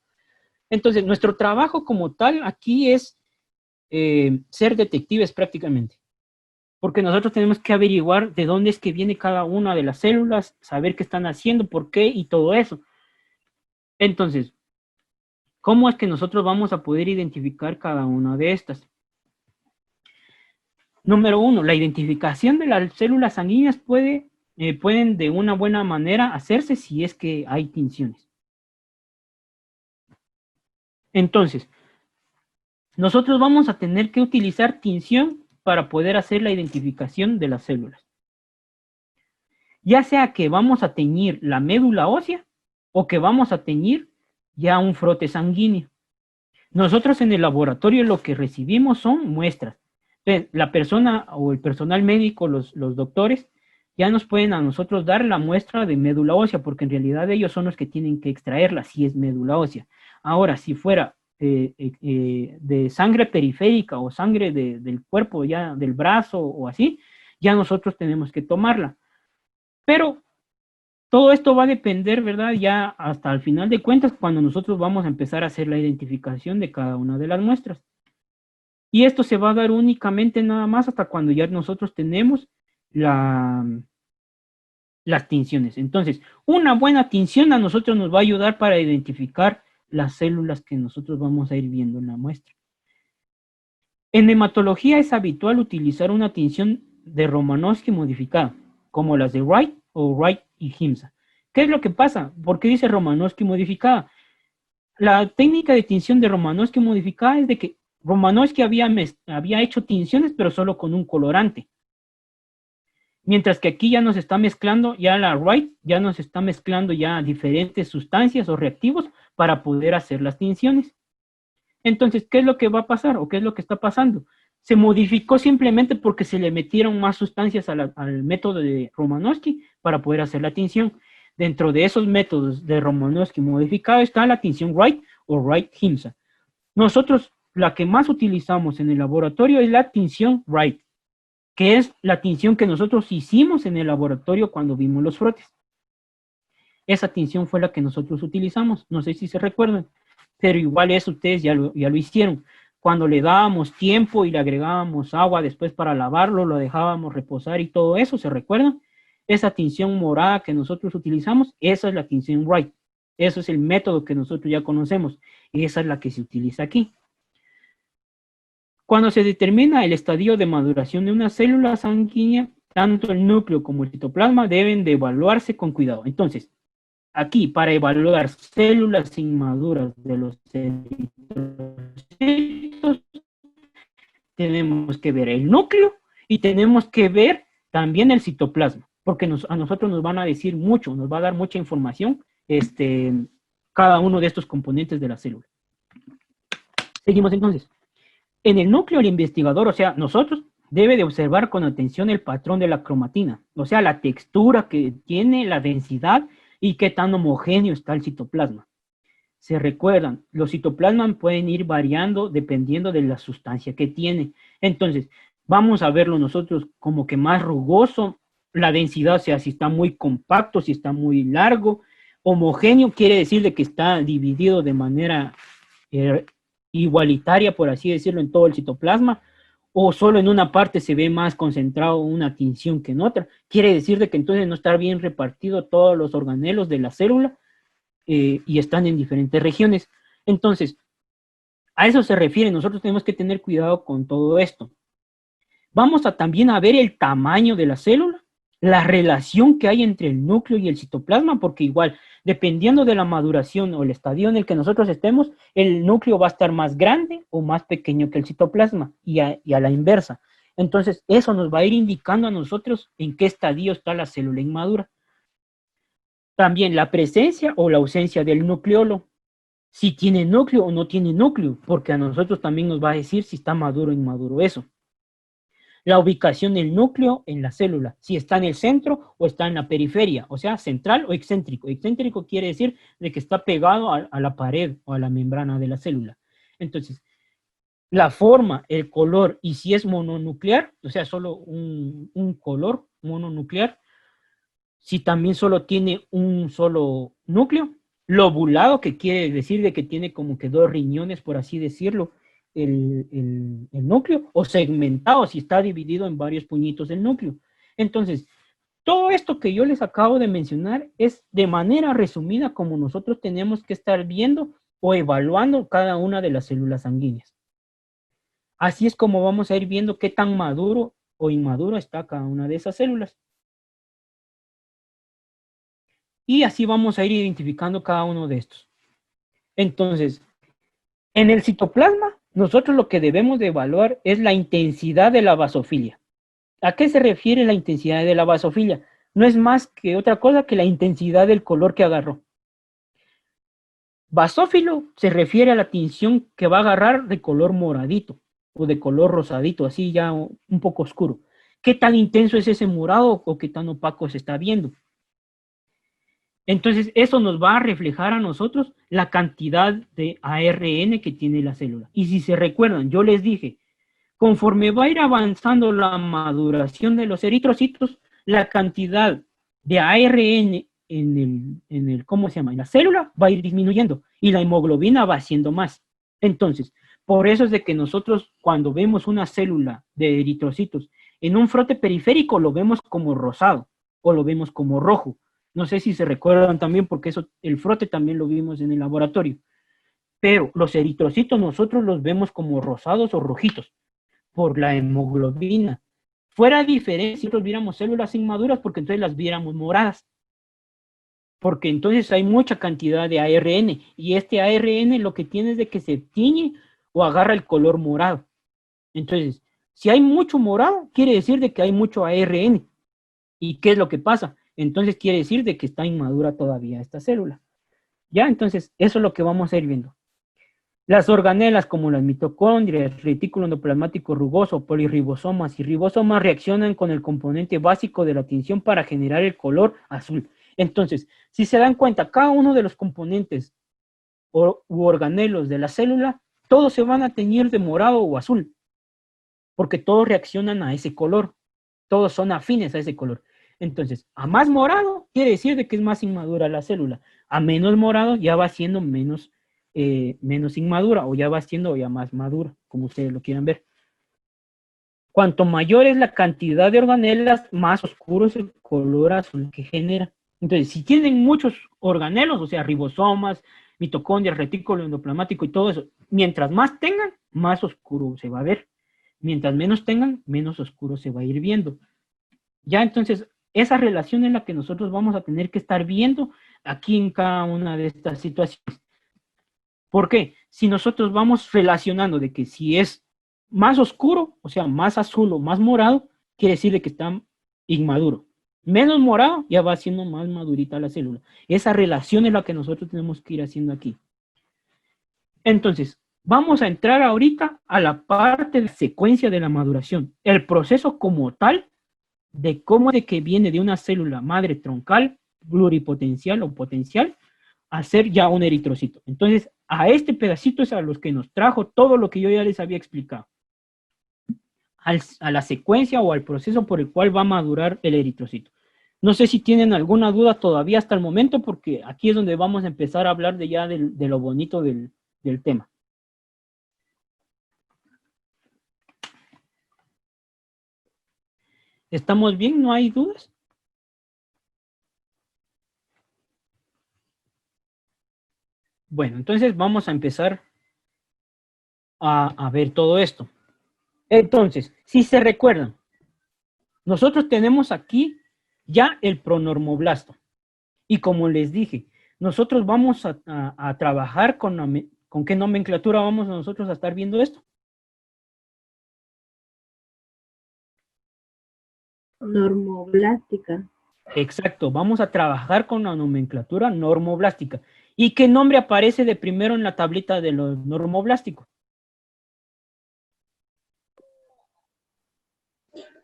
Entonces, nuestro trabajo como tal aquí es ser detectives prácticamente. Porque nosotros tenemos que averiguar de dónde es que viene cada una de las células, saber qué están haciendo, por qué y todo eso. Entonces, ¿cómo es que nosotros vamos a poder identificar cada una de estas? Número uno, la identificación de las células sanguíneas pueden de una buena manera hacerse si es que hay tinciones. Entonces, nosotros vamos a tener que utilizar tinción para poder hacer la identificación de las células. Ya sea que vamos a teñir la médula ósea o que vamos a teñir ya un frote sanguíneo. Nosotros en el laboratorio lo que recibimos son muestras. Entonces, la persona o el personal médico, los doctores, ya nos pueden a nosotros dar la muestra de médula ósea, porque en realidad ellos son los que tienen que extraerla si es médula ósea. Ahora, si fuera de sangre periférica o sangre del cuerpo, ya del brazo o así, ya nosotros tenemos que tomarla. Pero todo esto va a depender, ¿verdad? Ya hasta el final de cuentas, cuando nosotros vamos a empezar a hacer la identificación de cada una de las muestras. Y esto se va a dar únicamente nada más hasta cuando ya nosotros tenemos las tinciones. Entonces, una buena tinción a nosotros nos va a ayudar para identificar las células que nosotros vamos a ir viendo en la muestra. En hematología es habitual utilizar una tinción de Romanowsky modificada, como las de Wright o Wright y Himsa. ¿Qué es lo que pasa? ¿Por qué dice Romanowsky modificada? La técnica de tinción de Romanowsky modificada es de que Romanowsky había hecho tinciones, pero solo con un colorante. Mientras que aquí ya nos está mezclando, ya la Wright ya nos está mezclando ya diferentes sustancias o reactivos para poder hacer las tinciones. Entonces, ¿qué es lo que va a pasar o qué es lo que está pasando? Se modificó simplemente porque se le metieron más sustancias al método de Romanowsky para poder hacer la tinción. Dentro de esos métodos de Romanowsky modificado está la tinción Wright o Wright-Himsa. Nosotros, la que más utilizamos en el laboratorio es la tinción Wright, que es la tinción que nosotros hicimos en el laboratorio cuando vimos los frotes. Esa tinción fue la que nosotros utilizamos, no sé si se recuerdan, pero igual eso ustedes ya lo hicieron. Cuando le dábamos tiempo y le agregábamos agua después para lavarlo, lo dejábamos reposar y todo eso, ¿se recuerdan? Esa tinción morada que nosotros utilizamos, esa es la tinción Wright. Eso es el método que nosotros ya conocemos y esa es la que se utiliza aquí. Cuando se determina el estadio de maduración de una célula sanguínea, tanto el núcleo como el citoplasma deben de evaluarse con cuidado. Entonces, aquí, para evaluar células inmaduras de los eritrocitos, tenemos que ver el núcleo y tenemos que ver también el citoplasma, porque a nosotros nos van a decir mucho, nos va a dar mucha información cada uno de estos componentes de la célula. Seguimos entonces. En el núcleo, el investigador, o sea, nosotros, debe de observar con atención el patrón de la cromatina, o sea, la textura que tiene, la densidad y qué tan homogéneo está el citoplasma. Se recuerdan, los citoplasmas pueden ir variando dependiendo de la sustancia que tiene. Entonces, vamos a verlo nosotros como que más rugoso, la densidad, o sea, si está muy compacto, si está muy largo. Homogéneo quiere decir de que está dividido de manera igualitaria, por así decirlo, en todo el citoplasma, o solo en una parte se ve más concentrado una tinción que en otra. Quiere decir de que entonces no está bien repartido todos los organelos de la célula y están en diferentes regiones. Entonces, a eso se refiere, nosotros tenemos que tener cuidado con todo esto. Vamos a también a ver el tamaño de la célula, la relación que hay entre el núcleo y el citoplasma, porque igual, dependiendo de la maduración o el estadio en el que nosotros estemos, el núcleo va a estar más grande o más pequeño que el citoplasma, y a la inversa. Entonces, eso nos va a ir indicando a nosotros en qué estadio está la célula inmadura. También la presencia o la ausencia del nucleolo, si tiene núcleo o no tiene núcleo, porque a nosotros también nos va a decir si está maduro o inmaduro eso. la ubicación del núcleo en la célula, si está en el centro o está en la periferia, o sea, central o excéntrico. Excéntrico quiere decir de que está pegado a la pared o a la membrana de la célula. Entonces, la forma, el color y si es mononuclear, o sea, solo un color mononuclear, si también solo tiene un solo núcleo, lobulado, que quiere decir de que tiene como que dos riñones, por así decirlo, el núcleo, o segmentado, si está dividido en varios puñitos el núcleo. Entonces, todo esto que yo les acabo de mencionar es de manera resumida como nosotros tenemos que estar viendo o evaluando cada una de las células sanguíneas. Así es como vamos a ir viendo qué tan maduro o inmaduro está cada una de esas células. Y así vamos a ir identificando cada uno de estos. Entonces, en el citoplasma, nosotros lo que debemos de evaluar es la intensidad de la basofilia. ¿A qué se refiere la intensidad de la basofilia? No es más que otra cosa que la intensidad del color que agarró. Basófilo se refiere a la tinción que va a agarrar de color moradito o de color rosadito, así ya un poco oscuro. ¿Qué tan intenso es ese morado o qué tan opaco se está viendo? Entonces, eso nos va a reflejar a nosotros la cantidad de ARN que tiene la célula. Y si se recuerdan, yo les dije, conforme va a ir avanzando la maduración de los eritrocitos, la cantidad de ARN ¿cómo se llama? En la célula va a ir disminuyendo y la hemoglobina va haciendo más. Entonces, por eso es de que nosotros cuando vemos una célula de eritrocitos en un frote periférico lo vemos como rosado o lo vemos como rojo. No sé si se recuerdan también porque eso, el frote también lo vimos en el laboratorio. Pero los eritrocitos nosotros los vemos como rosados o rojitos por la hemoglobina. Fuera diferente si nosotros viéramos células inmaduras porque entonces las viéramos moradas. Porque entonces hay mucha cantidad de ARN y este ARN lo que tiene es de que se tiñe o agarra el color morado. Entonces, si hay mucho morado, quiere decir de que hay mucho ARN. ¿Y qué es lo que pasa? Entonces quiere decir de que está inmadura todavía esta célula. Ya, entonces eso es lo que vamos a ir viendo. Las organelas como las mitocondrias, retículo endoplasmático rugoso, polirribosomas y ribosomas reaccionan con el componente básico de la tinción para generar el color azul. Entonces, si se dan cuenta, cada uno de los componentes u organelos de la célula, todos se van a teñir de morado o azul, porque todos reaccionan a ese color, todos son afines a ese color. Entonces, a más morado quiere decir de que es más inmadura la célula, a menos morado ya va siendo menos inmadura o ya va siendo ya más madura, como ustedes lo quieran ver. Cuanto mayor es la cantidad de organelas, más oscuro es el color azul que genera. Entonces, si tienen muchos organelos, o sea, ribosomas, mitocondrias, retículo endoplasmático y todo eso, mientras más tengan, más oscuro se va a ver. Mientras menos tengan, menos oscuro se va a ir viendo. Ya entonces, esa relación es la que nosotros vamos a tener que estar viendo aquí en cada una de estas situaciones. ¿Por qué? Si nosotros vamos relacionando de que si es más oscuro, o sea, más azul o más morado, quiere decir de que está inmaduro. Menos morado, ya va siendo más madurita la célula. Esa relación es la que nosotros tenemos que ir haciendo aquí. Entonces, vamos a entrar ahorita a la parte de secuencia de la maduración. El proceso como tal, de cómo de que viene de una célula madre troncal, pluripotencial o potencial, a ser ya un eritrocito. Entonces, a este pedacito es a los que nos trajo todo lo que yo ya les había explicado. A la secuencia o al proceso por el cual va a madurar el eritrocito. No sé si tienen alguna duda todavía hasta el momento, porque aquí es donde vamos a empezar a hablar de lo bonito del tema. ¿Estamos bien? ¿No hay dudas? Bueno, entonces vamos a empezar a ver todo esto. Entonces, si se recuerdan, nosotros tenemos aquí ya el pronormoblasto. Y como les dije, nosotros vamos a trabajar con qué nomenclatura vamos nosotros a estar viendo esto. Normoblástica. Exacto, vamos a trabajar con la nomenclatura normoblástica. ¿Y qué nombre aparece de primero en la tablita de los normoblásticos?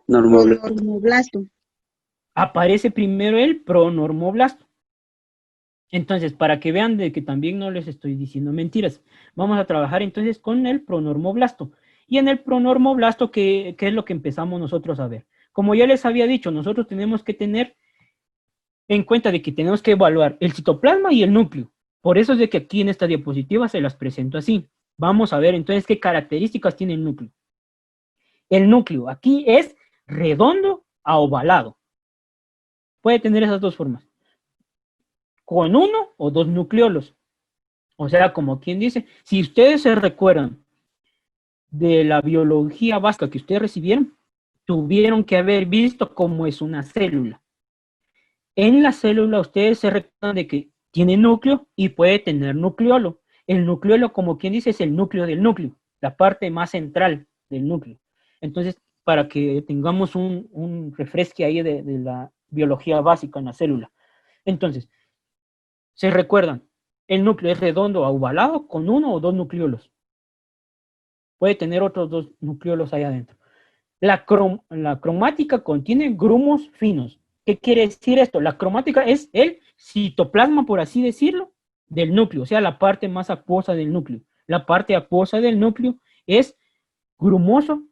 Normoblasto. Pronormoblasto. Aparece primero el pronormoblasto. Entonces, para que vean de que también no les estoy diciendo mentiras, vamos a trabajar entonces con el pronormoblasto. Y en el pronormoblasto, ¿qué es lo que empezamos nosotros a ver? Como ya les había dicho, nosotros tenemos que tener en cuenta de que tenemos que evaluar el citoplasma y el núcleo. Por eso es de que aquí en esta diapositiva se las presento así. Vamos a ver entonces qué características tiene el núcleo. El núcleo aquí es redondo a ovalado. Puede tener esas dos formas. Con uno o dos nucleolos. O sea, como quien dice, si ustedes se recuerdan de la biología básica que ustedes recibieron, tuvieron que haber visto cómo es una célula. En la célula ustedes se recuerdan de que tiene núcleo y puede tener nucleolo. El nucleolo, como quien dice, es el núcleo del núcleo, la parte más central del núcleo. Entonces, para que tengamos un refresque ahí de la biología básica en la célula. Entonces, se recuerdan, el núcleo es redondo o ovalado con uno o dos nucleolos. Puede tener otros dos nucleolos ahí adentro. La cromática contiene grumos finos. ¿Qué quiere decir esto? La cromática es el citoplasma, por así decirlo, del núcleo, o sea, la parte más acuosa del núcleo. La parte acuosa del núcleo es grumoso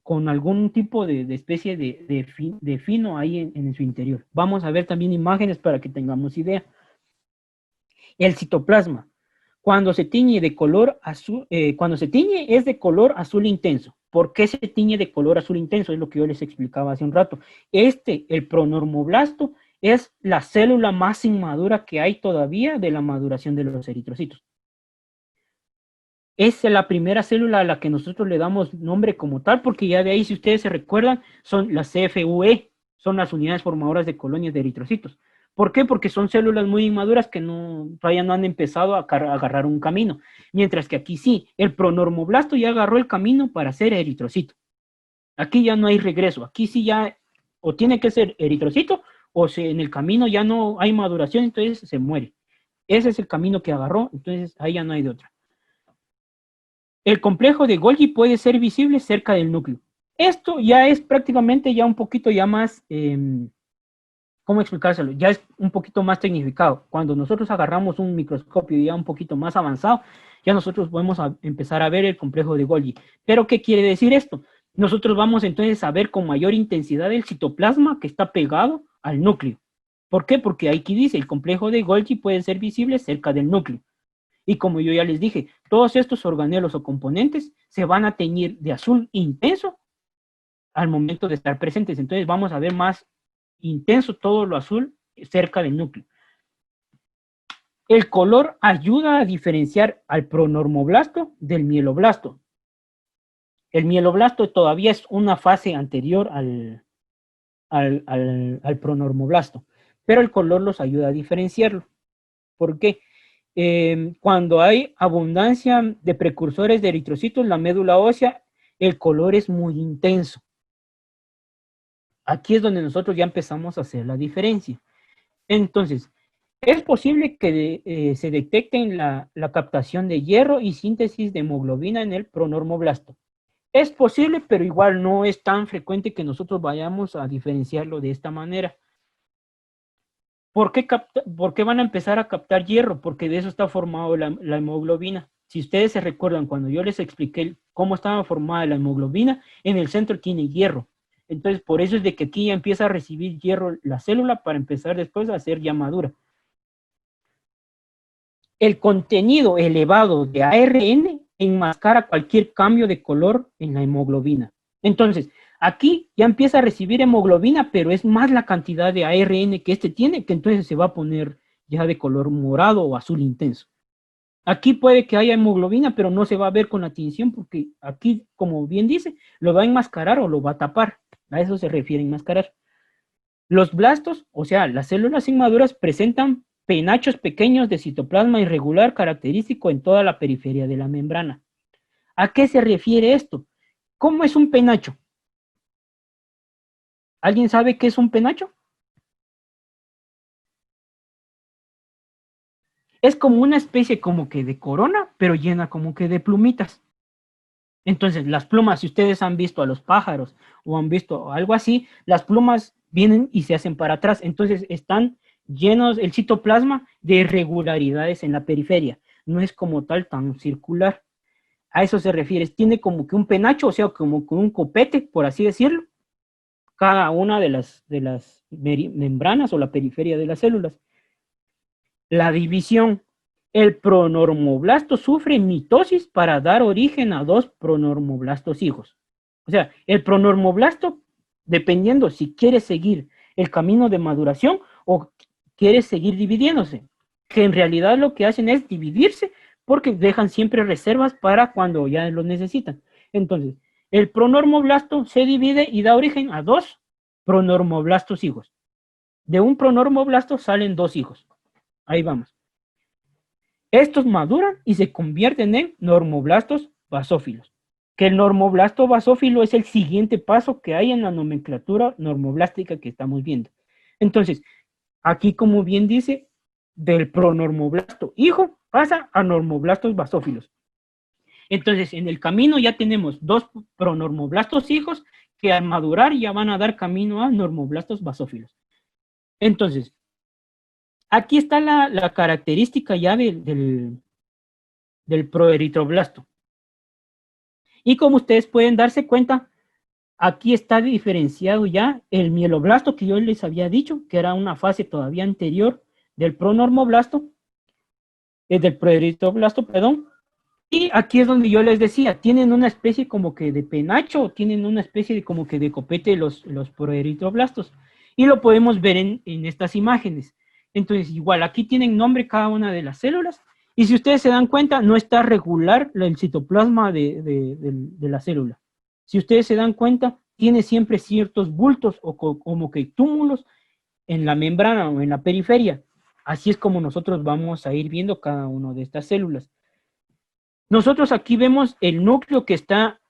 con algún tipo de especie de fino ahí en su interior. Vamos a ver también imágenes para que tengamos idea. El citoplasma, cuando se tiñe de color azul, cuando se tiñe es de color azul intenso. ¿Por qué se tiñe de color azul intenso? Es lo que yo les explicaba hace un rato. El pronormoblasto, es la célula más inmadura que hay todavía de la maduración de los eritrocitos. Es la primera célula a la que nosotros le damos nombre como tal, porque ya de ahí, si ustedes se recuerdan, son las CFUE, son las unidades formadoras de colonias de eritrocitos. ¿Por qué? Porque son células muy inmaduras que todavía no han empezado a agarrar un camino. Mientras que aquí sí, el pronormoblasto ya agarró el camino para ser eritrocito. Aquí ya no hay regreso. Aquí sí ya o tiene que ser eritrocito o en el camino ya no hay maduración, entonces se muere. Ese es el camino que agarró, entonces ahí ya no hay de otra. El complejo de Golgi puede ser visible cerca del núcleo. Esto ya es prácticamente ya un poquito ya más, ¿cómo explicárselo? Ya es un poquito más tecnificado. Cuando nosotros agarramos un microscopio ya un poquito más avanzado, ya nosotros podemos empezar a ver el complejo de Golgi. ¿Pero qué quiere decir esto? Nosotros vamos entonces a ver con mayor intensidad el citoplasma que está pegado al núcleo. ¿Por qué? Porque aquí dice, el complejo de Golgi puede ser visible cerca del núcleo. Y como yo ya les dije, todos estos organelos o componentes se van a teñir de azul intenso al momento de estar presentes. Entonces vamos a ver más intenso todo lo azul cerca del núcleo. El color ayuda a diferenciar al pronormoblasto del mieloblasto. El mieloblasto todavía es una fase anterior al pronormoblasto, pero el color los ayuda a diferenciarlo. ¿Por qué? Cuando hay abundancia de precursores de eritrocitos, la médula ósea, el color es muy intenso. Aquí es donde nosotros ya empezamos a hacer la diferencia. Entonces, es posible que se detecten la captación de hierro y síntesis de hemoglobina en el pronormoblasto. Es posible, pero igual no es tan frecuente que nosotros vayamos a diferenciarlo de esta manera. ¿Por qué van a empezar a captar hierro? Porque de eso está formado la hemoglobina. Si ustedes se recuerdan, cuando yo les expliqué cómo estaba formada la hemoglobina, en el centro tiene hierro. Entonces, por eso es de que aquí ya empieza a recibir hierro la célula para empezar después a ser ya madura. El contenido elevado de ARN enmascara cualquier cambio de color en la hemoglobina. Entonces, aquí ya empieza a recibir hemoglobina, pero es más la cantidad de ARN que este tiene, que entonces se va a poner ya de color morado o azul intenso. Aquí puede que haya hemoglobina, pero no se va a ver con la tinción, porque aquí, como bien dice, lo va a enmascarar o lo va a tapar. A eso se refiere enmascarar. Los blastos, o sea, las células inmaduras, presentan penachos pequeños de citoplasma irregular característico en toda la periferia de la membrana. ¿A qué se refiere esto? ¿Cómo es un penacho? ¿Alguien sabe qué es un penacho? Es como una especie como que de corona, pero llena como que de plumitas. Entonces, las plumas, si ustedes han visto a los pájaros o han visto algo así, las plumas vienen y se hacen para atrás. Entonces, están llenos el citoplasma de irregularidades en la periferia. No es como tal tan circular. A eso se refiere. Tiene como que un penacho, o sea, como con un copete, por así decirlo, cada una de las membranas o la periferia de las células. La división. El pronormoblasto sufre mitosis para dar origen a dos pronormoblastos hijos. O sea, el pronormoblasto, dependiendo si quiere seguir el camino de maduración o quiere seguir dividiéndose, que en realidad lo que hacen es dividirse porque dejan siempre reservas para cuando ya lo necesitan. Entonces, el pronormoblasto se divide y da origen a dos pronormoblastos hijos. De un pronormoblasto salen dos hijos. Ahí vamos. Estos maduran y se convierten en normoblastos basófilos. Que el normoblasto basófilo es el siguiente paso que hay en la nomenclatura normoblástica que estamos viendo. Entonces, aquí como bien dice, del pronormoblasto hijo pasa a normoblastos basófilos. Entonces, en el camino ya tenemos dos pronormoblastos hijos que al madurar ya van a dar camino a normoblastos basófilos. Entonces, aquí está la característica ya del proeritroblasto. Y como ustedes pueden darse cuenta, aquí está diferenciado ya el mieloblasto que yo les había dicho, que era una fase todavía anterior del pronormoblasto, del proeritroblasto, perdón. Y aquí es donde yo les decía, tienen una especie como que de penacho, tienen una especie de como que de copete los proeritroblastos. Y lo podemos ver en estas imágenes. Entonces, igual, aquí tienen nombre cada una de las células. Y si ustedes se dan cuenta, no está regular el citoplasma de la célula. Si ustedes se dan cuenta, tiene siempre ciertos bultos o como que túmulos en la membrana o en la periferia. Así es como nosotros vamos a ir viendo cada una de estas células. Nosotros aquí vemos el núcleo que está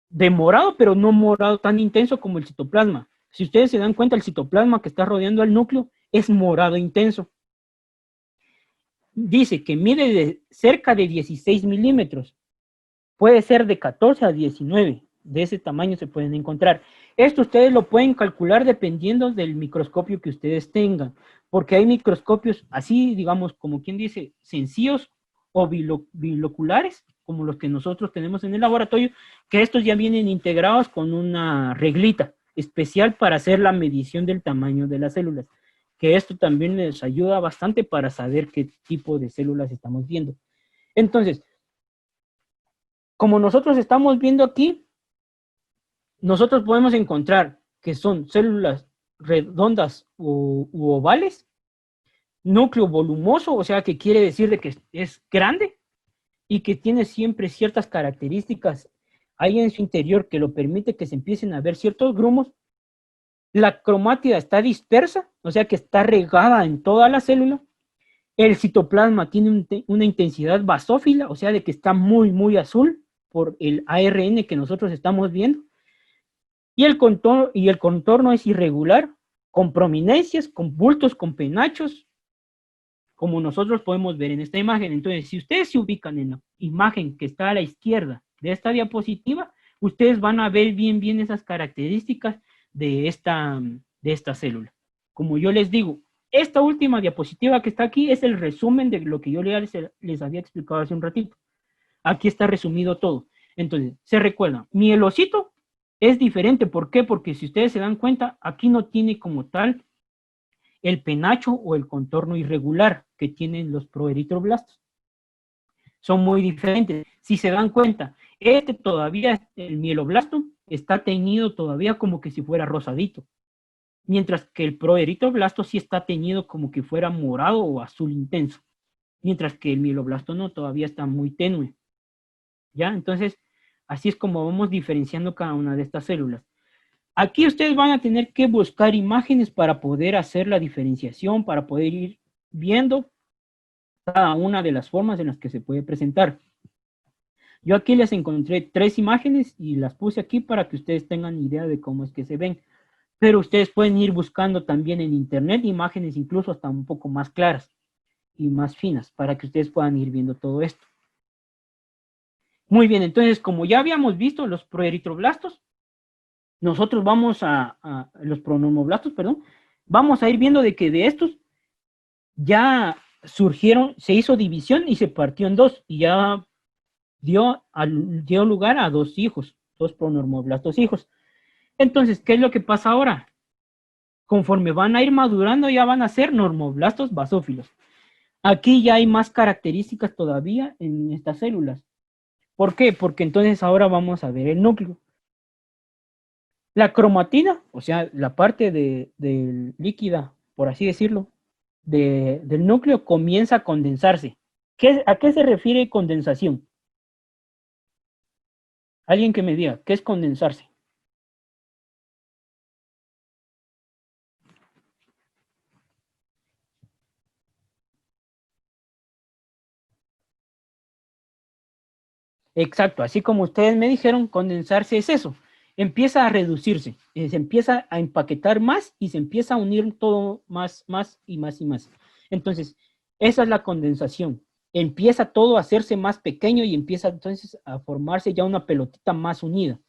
de morado, pero no morado tan intenso como el citoplasma. Si ustedes se dan cuenta, el citoplasma que está rodeando al núcleo es morado intenso. Dice que mide de cerca de 16 milímetros. Puede ser de 14 a 19. De ese tamaño se pueden encontrar. Esto ustedes lo pueden calcular dependiendo del microscopio que ustedes tengan. Porque hay microscopios así, digamos, como quien dice, sencillos o biloculares, como los que nosotros tenemos en el laboratorio, que estos ya vienen integrados con una reglita especial para hacer la medición del tamaño de las células, que esto también les ayuda bastante para saber qué tipo de células estamos viendo. Entonces, como nosotros estamos viendo aquí, nosotros podemos encontrar que son células redondas u ovales, núcleo volumoso, o sea que quiere decir de que es grande y que tiene siempre ciertas características ahí en su interior que lo permite que se empiecen a ver ciertos grumos. La cromátida está dispersa, o sea que está regada en toda la célula. El citoplasma tiene una intensidad basófila, o sea de que está muy, muy azul por el ARN que nosotros estamos viendo. Y el contorno es irregular, con prominencias, con bultos, con penachos, como nosotros podemos ver en esta imagen. Entonces, si ustedes se ubican en la imagen que está a la izquierda de esta diapositiva, ustedes van a ver bien, bien esas características de esta célula. Como yo les digo, esta última diapositiva que está aquí es el resumen de lo que yo les había explicado hace un ratito. Aquí está resumido todo. Entonces, se recuerda, mielocito es diferente. ¿Por qué? Porque si ustedes se dan cuenta, aquí no tiene como tal el penacho o el contorno irregular que tienen los proeritroblastos. Son muy diferentes. Si se dan cuenta, todavía, el mieloblasto, está teñido todavía como que si fuera rosadito. Mientras que el proeritroblasto sí está teñido como que fuera morado o azul intenso. Mientras que el mieloblasto no, todavía está muy tenue. ¿Ya? Entonces, así es como vamos diferenciando cada una de estas células. Aquí ustedes van a tener que buscar imágenes para poder hacer la diferenciación, para poder ir viendo cada una de las formas en las que se puede presentar. Yo aquí les encontré 3 imágenes y las puse aquí para que ustedes tengan idea de cómo es que se ven. Pero ustedes pueden ir buscando también en internet imágenes incluso hasta un poco más claras y más finas para que ustedes puedan ir viendo todo esto. Muy bien, entonces, como ya habíamos visto los proeritroblastos, nosotros vamos los pronormoblastos, perdón, vamos a ir viendo de que de estos ya surgieron, se hizo división y se partió en dos, y ya dio lugar a dos hijos, dos pronormoblastos hijos. Entonces, ¿qué es lo que pasa ahora? Conforme van a ir madurando, ya van a ser normoblastos basófilos. Aquí ya hay más características todavía en estas células. ¿Por qué? Porque entonces ahora vamos a ver el núcleo. La cromatina, o sea, la parte de líquida, por así decirlo, del núcleo comienza a condensarse. ¿A qué se refiere condensación? Alguien que me diga, ¿qué es condensarse? Exacto, así como ustedes me dijeron, condensarse es eso. Empieza a reducirse, se empieza a empaquetar más y se empieza a unir todo más, más y más y más. Entonces, esa es la condensación. Empieza todo a hacerse más pequeño y empieza entonces a formarse ya una pelotita más unida.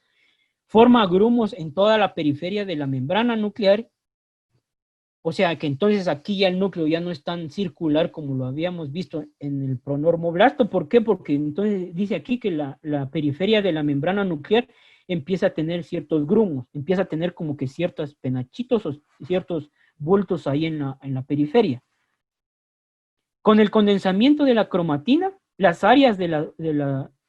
Forma grumos en toda la periferia de la membrana nuclear. O sea que entonces aquí ya el núcleo ya no es tan circular como lo habíamos visto en el pronormoblasto. ¿Por qué? Porque entonces dice aquí que la periferia de la membrana nuclear empieza a tener ciertos grumos, empieza a tener como que ciertos penachitos o ciertos bultos ahí en la periferia. Con el condensamiento de la cromatina, las áreas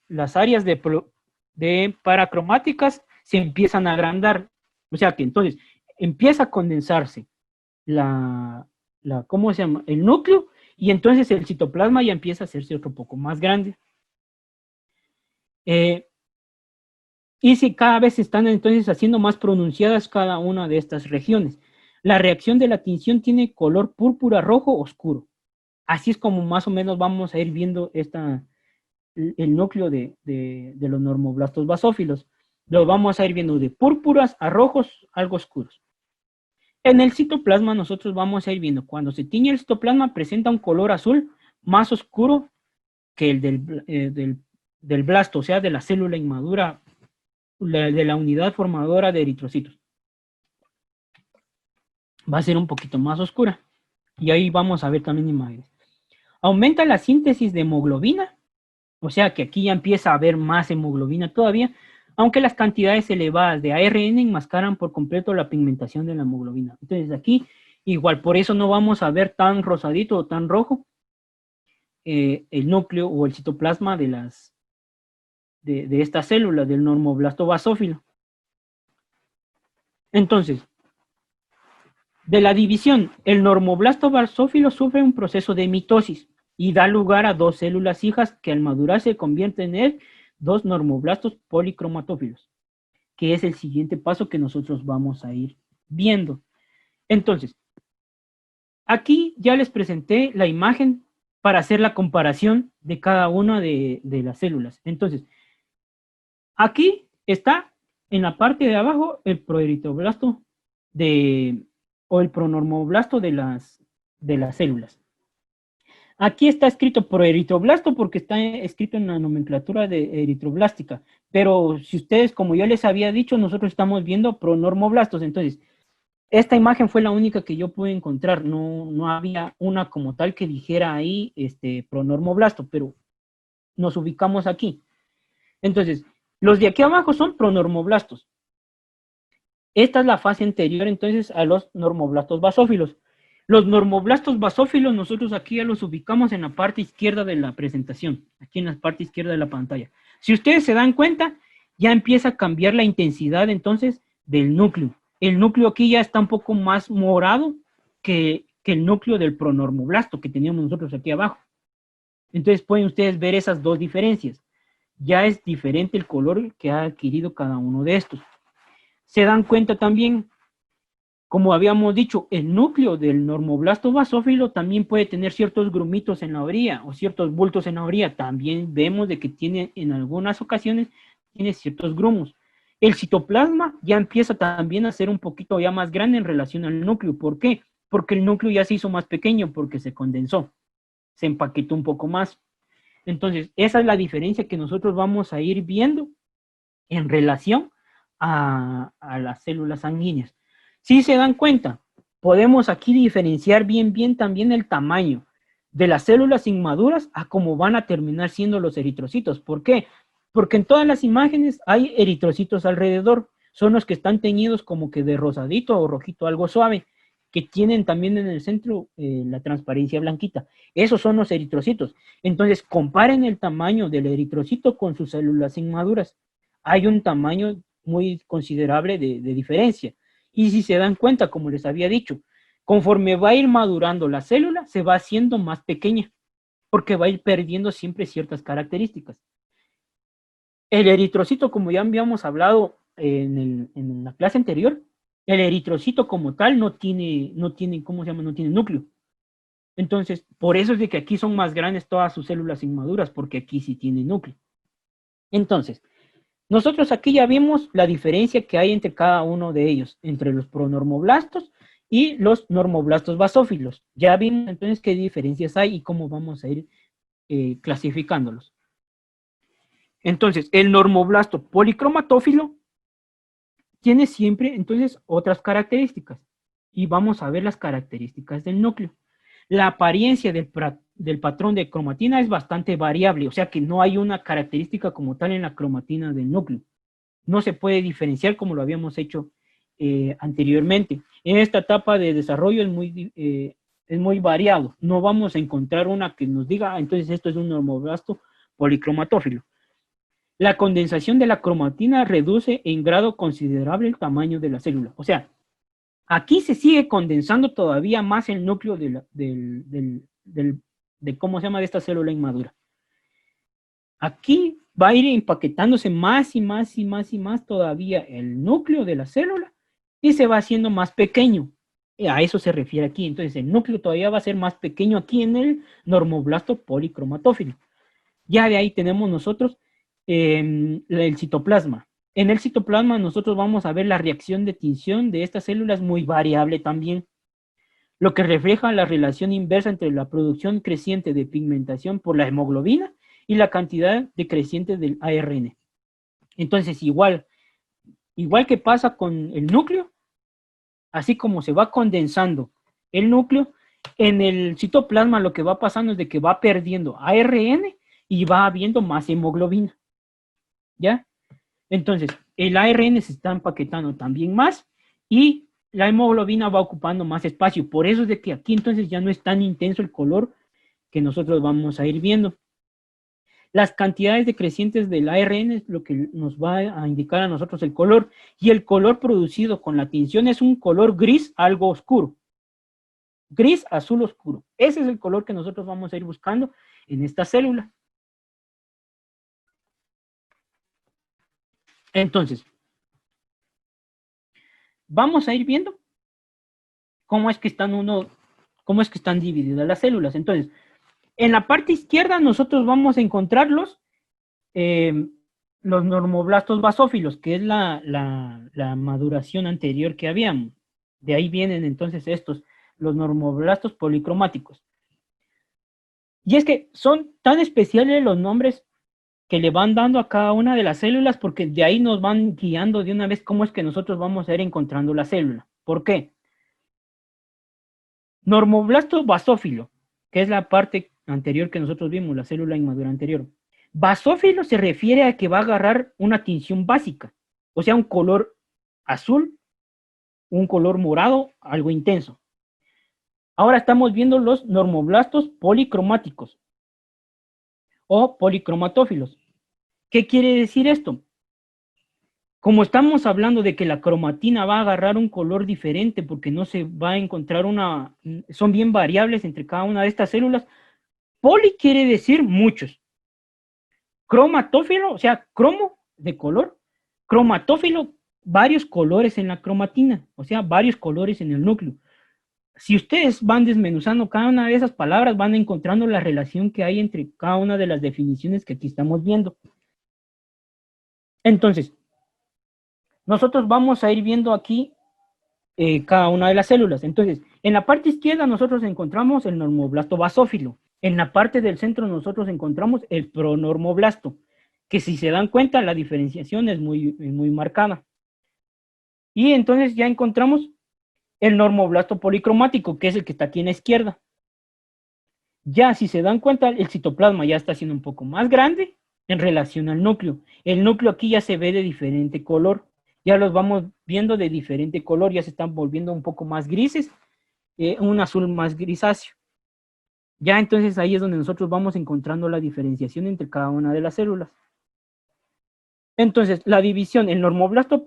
las áreas de paracromáticas se empiezan a agrandar. O sea que entonces empieza a condensarse ¿cómo se llama? El núcleo, y entonces el citoplasma ya empieza a hacerse otro poco más grande. Y si cada vez se están entonces haciendo más pronunciadas cada una de estas regiones. La reacción de la tinción tiene color púrpura rojo oscuro. Así es como más o menos vamos a ir viendo el núcleo de los normoblastos basófilos. Lo vamos a ir viendo de púrpuras a rojos, algo oscuros. En el citoplasma nosotros vamos a ir viendo, cuando se tiñe el citoplasma presenta un color azul más oscuro que el del blasto, o sea, de la célula inmadura, de la unidad formadora de eritrocitos. Va a ser un poquito más oscura. Y ahí vamos a ver también imágenes. Aumenta la síntesis de hemoglobina, o sea que aquí ya empieza a haber más hemoglobina todavía, aunque las cantidades elevadas de ARN enmascaran por completo la pigmentación de la hemoglobina. Entonces aquí, igual, por eso no vamos a ver tan rosadito o tan rojo el núcleo o el citoplasma de estas células del normoblasto basófilo. Entonces, de la división, el normoblasto basófilo sufre un proceso de mitosis y da lugar a dos células hijas que al madurar se convierten en dos normoblastos policromatófilos, que es el siguiente paso que nosotros vamos a ir viendo. Entonces, aquí ya les presenté la imagen para hacer la comparación de cada una de las células. Entonces, aquí está en la parte de abajo el proeritroblasto o el pronormoblasto de las células. Aquí está escrito proeritroblasto porque está escrito en la nomenclatura de eritroblástica, pero si ustedes, como ya les había dicho, nosotros estamos viendo pronormoblastos. Entonces, esta imagen fue la única que yo pude encontrar, no había una como tal que dijera ahí pronormoblasto, pero nos ubicamos aquí. Entonces, los de aquí abajo son pronormoblastos. Esta es la fase anterior entonces a los normoblastos basófilos. Los normoblastos basófilos nosotros aquí ya los ubicamos en la parte izquierda de la presentación, aquí en la parte izquierda de la pantalla. Si ustedes se dan cuenta, ya empieza a cambiar la intensidad entonces del núcleo. El núcleo aquí ya está un poco más morado que el núcleo del pronormoblasto que teníamos nosotros aquí abajo. Entonces pueden ustedes ver esas dos diferencias. Ya es diferente el color que ha adquirido cada uno de estos. Se dan cuenta también, como habíamos dicho, el núcleo del normoblasto basófilo también puede tener ciertos grumitos en la orilla o ciertos bultos en la orilla. También vemos de que tiene en algunas ocasiones tiene ciertos grumos. El citoplasma ya empieza también a ser un poquito ya más grande en relación al núcleo. ¿Por qué? Porque el núcleo ya se hizo más pequeño porque se condensó, se empaquetó un poco más. Entonces, esa es la diferencia que nosotros vamos a ir viendo en relación a las células sanguíneas. Si se dan cuenta, podemos aquí diferenciar bien también el tamaño de las células inmaduras a cómo van a terminar siendo los eritrocitos. ¿Por qué? Porque en todas las imágenes hay eritrocitos alrededor. Son los que están teñidos como que de rosadito o rojito, algo suave, que tienen también en el centro la transparencia blanquita. Esos son los eritrocitos. Entonces, comparen el tamaño del eritrocito con sus células inmaduras. Hay un tamaño muy considerable de diferencia. Y si se dan cuenta, como les había dicho, conforme va a ir madurando la célula, se va haciendo más pequeña, porque va a ir perdiendo siempre ciertas características. El eritrocito, como ya habíamos hablado en la clase anterior, el eritrocito como tal no tiene, ¿cómo se llama? No tiene núcleo. Entonces, por eso es de que aquí son más grandes todas sus células inmaduras, porque aquí sí tiene núcleo. Entonces, nosotros aquí ya vimos la diferencia que hay entre cada uno de ellos, entre los pronormoblastos y los normoblastos basófilos. Ya vimos entonces qué diferencias hay y cómo vamos a ir clasificándolos. Entonces, el normoblasto policromatófilo tiene siempre entonces otras características. Y vamos a ver las características del núcleo. La apariencia del patrón de cromatina es bastante variable, o sea que no hay una característica como tal en la cromatina del núcleo. No se puede diferenciar como lo habíamos hecho anteriormente. En esta etapa de desarrollo es muy variado. No vamos a encontrar una que nos diga, entonces esto es un normoblasto policromatófilo. La condensación de la cromatina reduce en grado considerable el tamaño de la célula. O sea, aquí se sigue condensando todavía más el núcleo de cómo se llama de esta célula inmadura. Aquí va a ir empaquetándose más y más todavía el núcleo de la célula y se va haciendo más pequeño. A eso se refiere aquí. Entonces, el núcleo todavía va a ser más pequeño aquí en el normoblasto policromatófilo. Ya de ahí tenemos nosotros el citoplasma. En el citoplasma nosotros vamos a ver la reacción de tinción de estas células muy variable también, lo que refleja la relación inversa entre la producción creciente de pigmentación por la hemoglobina y la cantidad decreciente del ARN. Entonces, igual que pasa con el núcleo, así como se va condensando el núcleo, en el citoplasma lo que va pasando es de que va perdiendo ARN y va habiendo más hemoglobina. ¿Ya? Entonces, el ARN se está empaquetando también más y la hemoglobina va ocupando más espacio. Por eso es de que aquí entonces ya no es tan intenso el color que nosotros vamos a ir viendo. Las cantidades decrecientes del ARN es lo que nos va a indicar a nosotros el color, y el color producido con la tinción es un color gris algo oscuro. Gris azul oscuro. Ese es el color que nosotros vamos a ir buscando en esta célula. Entonces, vamos a ir viendo cómo es que están divididas las células. Entonces, en la parte izquierda nosotros vamos a encontrar los normoblastos basófilos, que es la maduración anterior que habíamos. De ahí vienen entonces los normoblastos policromáticos. Y es que son tan especiales los nombres que le van dando a cada una de las células, porque de ahí nos van guiando de una vez cómo es que nosotros vamos a ir encontrando la célula. ¿Por qué? Normoblasto basófilo, que es la parte anterior que nosotros vimos, la célula inmadura anterior. Basófilo se refiere a que va a agarrar una tinción básica, o sea, un color azul, un color morado, algo intenso. Ahora estamos viendo los normoblastos policromáticos o policromatófilos. ¿Qué quiere decir esto? Como estamos hablando de que la cromatina va a agarrar un color diferente porque no se va a encontrar son bien variables entre cada una de estas células, poli quiere decir muchos. Cromatófilo, o sea, cromo de color, cromatófilo, varios colores en la cromatina, o sea, varios colores en el núcleo. Si ustedes van desmenuzando cada una de esas palabras, van encontrando la relación que hay entre cada una de las definiciones que aquí estamos viendo. Entonces, nosotros vamos a ir viendo aquí cada una de las células. Entonces, en la parte izquierda nosotros encontramos el normoblasto basófilo. En la parte del centro nosotros encontramos el pronormoblasto, que si se dan cuenta la diferenciación es muy marcada. Y entonces ya encontramos el normoblasto policromático, que es el que está aquí en la izquierda. Ya si se dan cuenta, el citoplasma ya está siendo un poco más grande en relación al núcleo. El núcleo aquí ya se ve de diferente color, ya los vamos viendo de diferente color, ya se están volviendo un poco más grises, un azul más grisáceo. Ya entonces ahí es donde nosotros vamos encontrando la diferenciación entre cada una de las células. Entonces, la división, el normoblasto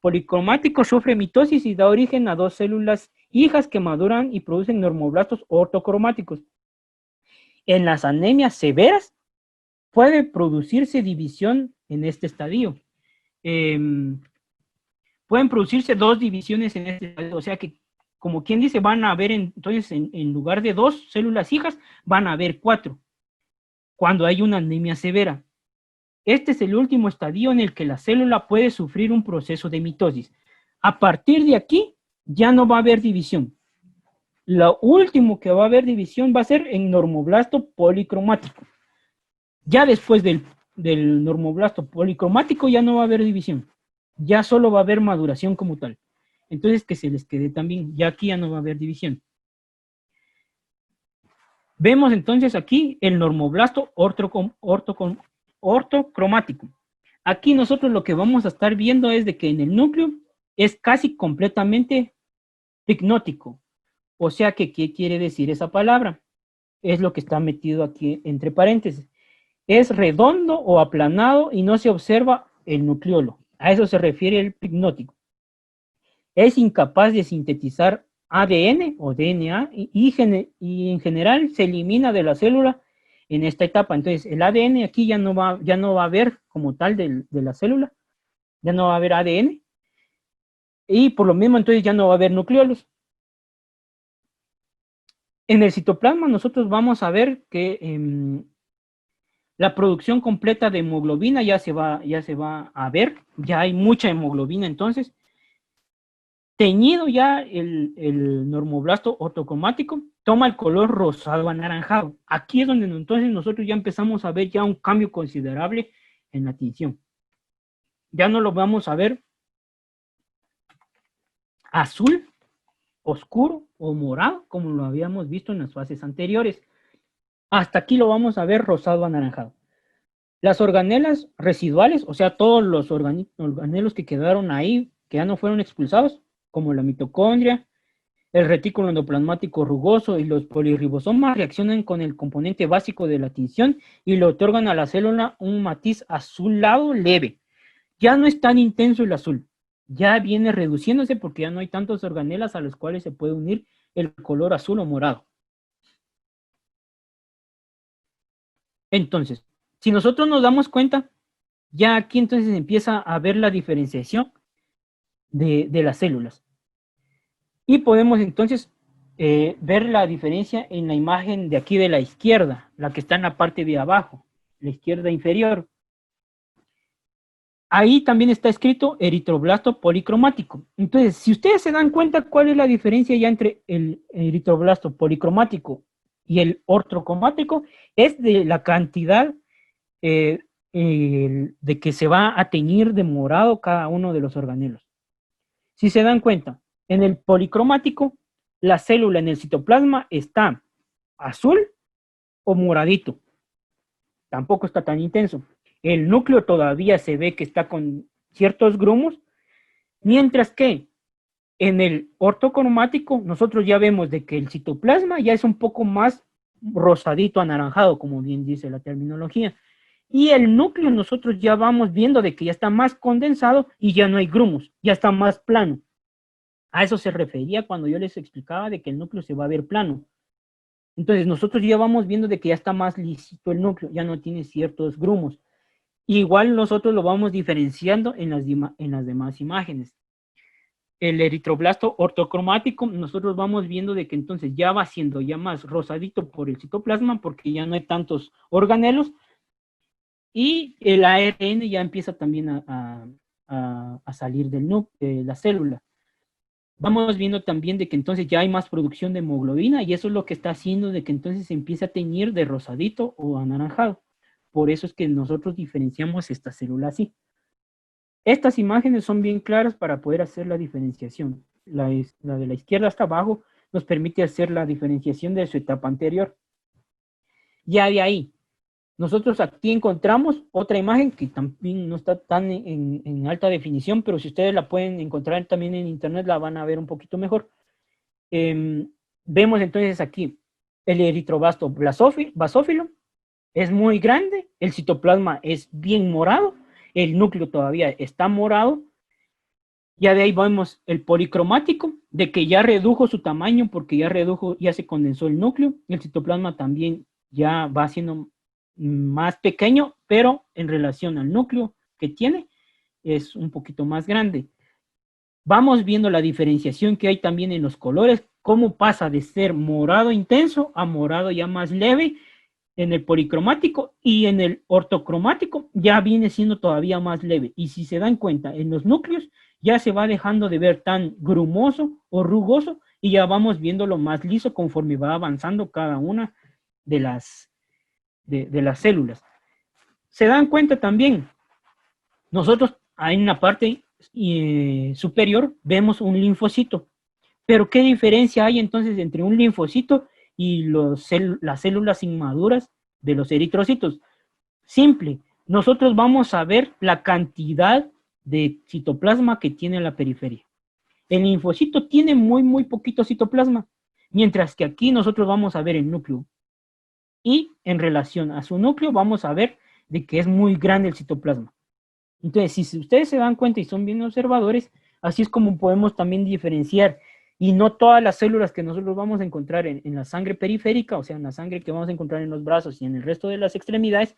policromático sufre mitosis y da origen a dos células hijas que maduran y producen normoblastos ortocromáticos. En las anemias severas puede producirse división en este estadio. Pueden producirse dos divisiones en este estadio, o sea que, como quien dice, van a haber entonces en lugar de dos células hijas, van a haber cuatro, cuando hay una anemia severa. Este es el último estadio en el que la célula puede sufrir un proceso de mitosis. A partir de aquí, ya no va a haber división. Lo último que va a haber división va a ser en normoblasto policromático. Ya después del normoblasto policromático ya no va a haber división. Ya solo va a haber maduración como tal. Entonces que se les quede también. Ya aquí ya no va a haber división. Vemos entonces aquí el normoblasto ortocromático. Aquí nosotros lo que vamos a estar viendo es de que en el núcleo es casi completamente picnótico. O sea que, ¿qué quiere decir esa palabra? Es lo que está metido aquí entre paréntesis. Es redondo o aplanado y no se observa el nucleolo. A eso se refiere el picnótico. Es incapaz de sintetizar ADN o DNA y en general se elimina de la célula en esta etapa. Entonces, el ADN aquí ya no va a haber como tal de la célula, ya no va a haber ADN y por lo mismo entonces ya no va a haber nucleolos. En el citoplasma nosotros vamos a ver que la producción completa de hemoglobina ya se va a ver, ya hay mucha hemoglobina entonces. Teñido ya el normoblasto ortocromático, toma el color rosado anaranjado. Aquí es donde entonces nosotros ya empezamos a ver ya un cambio considerable en la tinción. Ya no lo vamos a ver azul, oscuro o morado, como lo habíamos visto en las fases anteriores. Hasta aquí lo vamos a ver rosado anaranjado. Las organelas residuales, o sea, todos los organelos que quedaron ahí, que ya no fueron expulsados, como la mitocondria, el retículo endoplasmático rugoso y los polirribosomas reaccionan con el componente básico de la tinción y le otorgan a la célula un matiz azulado leve. Ya no es tan intenso el azul, ya viene reduciéndose porque ya no hay tantos organelas a los cuales se puede unir el color azul o morado. Entonces, si nosotros nos damos cuenta, ya aquí entonces empieza a ver la diferenciación de las células. Y podemos entonces ver la diferencia en la imagen de aquí de la izquierda, la que está en la parte de abajo, la izquierda inferior. Ahí también está escrito eritroblasto policromático. Entonces, si ustedes se dan cuenta cuál es la diferencia ya entre el eritroblasto policromático y el ortocromático, es de la cantidad de que se va a teñir de morado cada uno de los organelos. Si se dan cuenta, en el policromático, la célula en el citoplasma está azul o moradito. Tampoco está tan intenso. El núcleo todavía se ve que está con ciertos grumos, mientras que en el ortocromático nosotros ya vemos de que el citoplasma ya es un poco más rosadito anaranjado, como bien dice la terminología. Y el núcleo nosotros ya vamos viendo de que ya está más condensado y ya no hay grumos, ya está más plano. A eso se refería cuando yo les explicaba de que el núcleo se va a ver plano. Entonces nosotros ya vamos viendo de que ya está más lisito el núcleo, ya no tiene ciertos grumos. Igual nosotros lo vamos diferenciando en las demás imágenes. El eritroblasto ortocromático, nosotros vamos viendo de que entonces ya va siendo ya más rosadito por el citoplasma porque ya no hay tantos organelos y el ARN ya empieza también a salir de la célula. vamos viendo también de que entonces ya hay más producción de hemoglobina y eso es lo que está haciendo de que entonces se empiece a teñir de rosadito o anaranjado. Por eso es que nosotros diferenciamos esta célula así. Estas imágenes son bien claras para poder hacer la diferenciación. La de la izquierda hasta abajo nos permite hacer la diferenciación de su etapa anterior. Ya de ahí, nosotros aquí encontramos otra imagen que también no está tan en alta definición, pero si ustedes la pueden encontrar también en internet, la van a ver un poquito mejor. Vemos entonces aquí el eritroblasto basófilo, es muy grande, el citoplasma es bien morado, el núcleo todavía está morado. Ya de ahí vemos el policromático, de que ya redujo su tamaño porque ya se condensó el núcleo. El citoplasma también ya va siendo más pequeño, pero en relación al núcleo que tiene, es un poquito más grande. Vamos viendo la diferenciación que hay también en los colores, cómo pasa de ser morado intenso a morado ya más leve en el policromático, y en el ortocromático ya viene siendo todavía más leve. Y si se dan cuenta, en los núcleos ya se va dejando de ver tan grumoso o rugoso y ya vamos viéndolo más liso conforme va avanzando cada una de las células. Se dan cuenta también, nosotros en la parte superior vemos un linfocito, pero ¿qué diferencia hay entonces entre un linfocito y las células inmaduras de los eritrocitos? Simple, nosotros vamos a ver la cantidad de citoplasma que tiene la periferia. El linfocito tiene muy poquito citoplasma, mientras que aquí nosotros vamos a ver el núcleo. Y en relación a su núcleo vamos a ver de que es muy grande el citoplasma. Entonces, si ustedes se dan cuenta y son bien observadores, así es como podemos también diferenciar. Y no todas las células que nosotros vamos a encontrar en la sangre periférica, o sea, en la sangre que vamos a encontrar en los brazos y en el resto de las extremidades,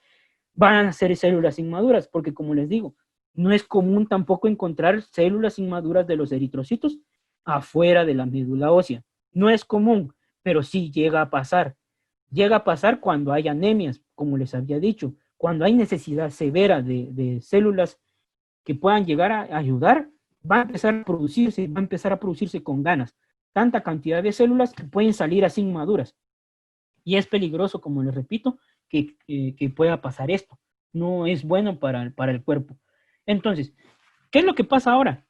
van a ser células inmaduras, porque como les digo, no es común tampoco encontrar células inmaduras de los eritrocitos afuera de la médula ósea. No es común, pero sí llega a pasar. Llega a pasar cuando hay anemias, como les había dicho, cuando hay necesidad severa de células que puedan llegar a ayudar, va a empezar a producirse con ganas. Tanta cantidad de células que pueden salir así inmaduras. Y es peligroso, como les repito, que pueda pasar esto. No es bueno para el cuerpo. Entonces, ¿qué es lo que pasa ahora?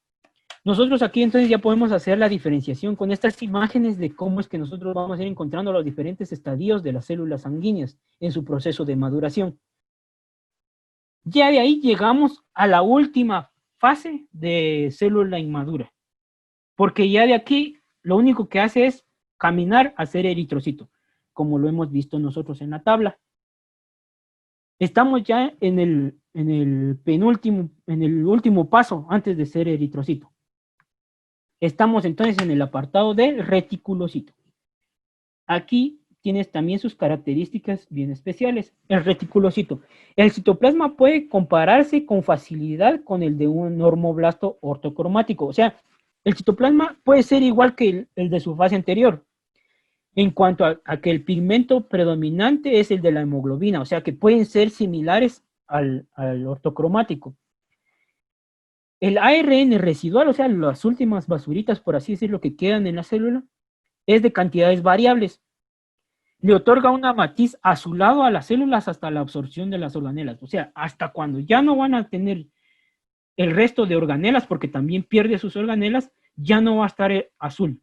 Nosotros aquí entonces ya podemos hacer la diferenciación con estas imágenes de cómo es que nosotros vamos a ir encontrando los diferentes estadios de las células sanguíneas en su proceso de maduración. Ya de ahí llegamos a la última fase de célula inmadura, porque ya de aquí lo único que hace es caminar a ser eritrocito, como lo hemos visto nosotros en la tabla. Estamos ya en el último paso antes de ser eritrocito. Estamos entonces en el apartado del reticulocito. Aquí tienes también sus características bien especiales. El reticulocito. El citoplasma puede compararse con facilidad con el de un normoblasto ortocromático. O sea, el citoplasma puede ser igual que el de su fase anterior, en cuanto a que el pigmento predominante es el de la hemoglobina, o sea que pueden ser similares al ortocromático. El ARN residual, o sea, las últimas basuritas, por así decirlo, que quedan en la célula, es de cantidades variables. Le otorga una matiz azulado a las células hasta la absorción de las organelas, o sea, hasta cuando ya no van a tener el resto de organelas, porque también pierde sus organelas, ya no va a estar azul,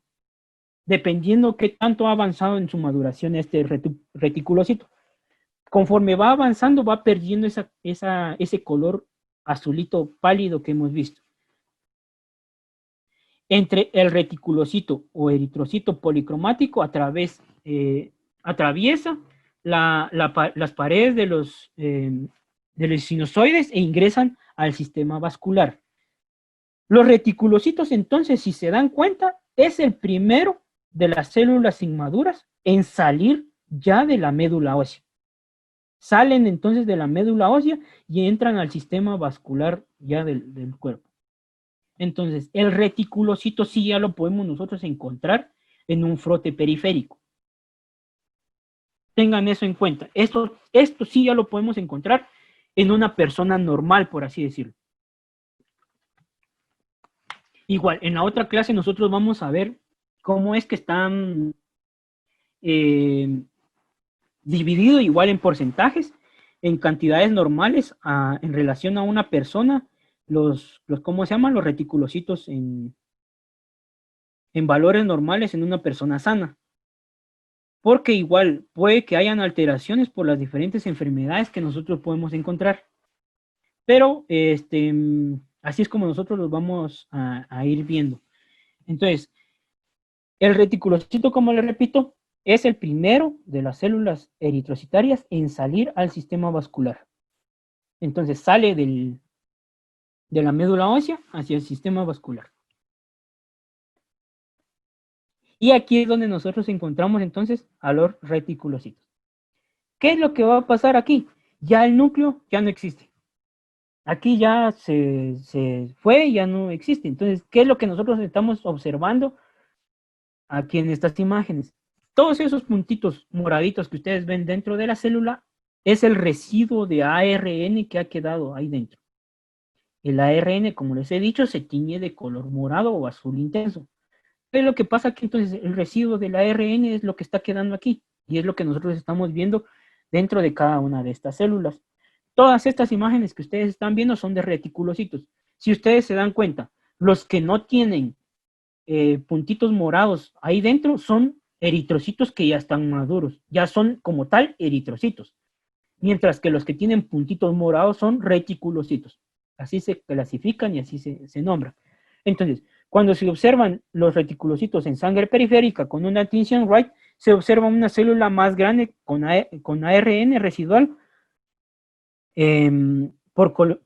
dependiendo qué tanto ha avanzado en su maduración este reticulocito. Conforme va avanzando, va perdiendo ese color azulito pálido que hemos visto. Entre el reticulocito o eritrocito policromático atraviesa las paredes de los sinusoides e ingresan al sistema vascular. Los reticulocitos, entonces, si se dan cuenta, es el primero de las células inmaduras en salir ya de la médula ósea. Salen entonces de la médula ósea y entran al sistema vascular ya del cuerpo. Entonces, el reticulocito sí ya lo podemos nosotros encontrar en un frote periférico. Tengan eso en cuenta. Esto sí ya lo podemos encontrar en una persona normal, por así decirlo. igual, en la otra clase nosotros vamos a ver cómo es que están dividido igual en porcentajes, en cantidades normales en relación a una persona, ¿cómo se llaman? Los reticulocitos en valores normales en una persona sana. Porque igual puede que hayan alteraciones por las diferentes enfermedades que nosotros podemos encontrar. Pero así es como nosotros los vamos a ir viendo. Entonces, el reticulocito, como le repito, es el primero de las células eritrocitarias en salir al sistema vascular. Entonces sale de la médula ósea hacia el sistema vascular. Y aquí es donde nosotros encontramos entonces a los reticulocitos. ¿Qué es lo que va a pasar aquí? Ya el núcleo ya no existe. Aquí ya se fue, ya no existe. Entonces, ¿qué es lo que nosotros estamos observando aquí en estas imágenes? Todos esos puntitos moraditos que ustedes ven dentro de la célula es el residuo de ARN que ha quedado ahí dentro. El ARN, como les he dicho, se tiñe de color morado o azul intenso. ¿Qué es lo que pasa aquí? Entonces, el residuo del ARN es lo que está quedando aquí y es lo que nosotros estamos viendo dentro de cada una de estas células. Todas estas imágenes que ustedes están viendo son de reticulocitos. Si ustedes se dan cuenta, los que no tienen puntitos morados ahí dentro son eritrocitos que ya están maduros, ya son como tal eritrocitos, mientras que los que tienen puntitos morados son reticulocitos. Así se clasifican y así se nombran. Entonces, cuando se observan los reticulocitos en sangre periférica con una tinción Wright, se observa una célula más grande con ARN residual por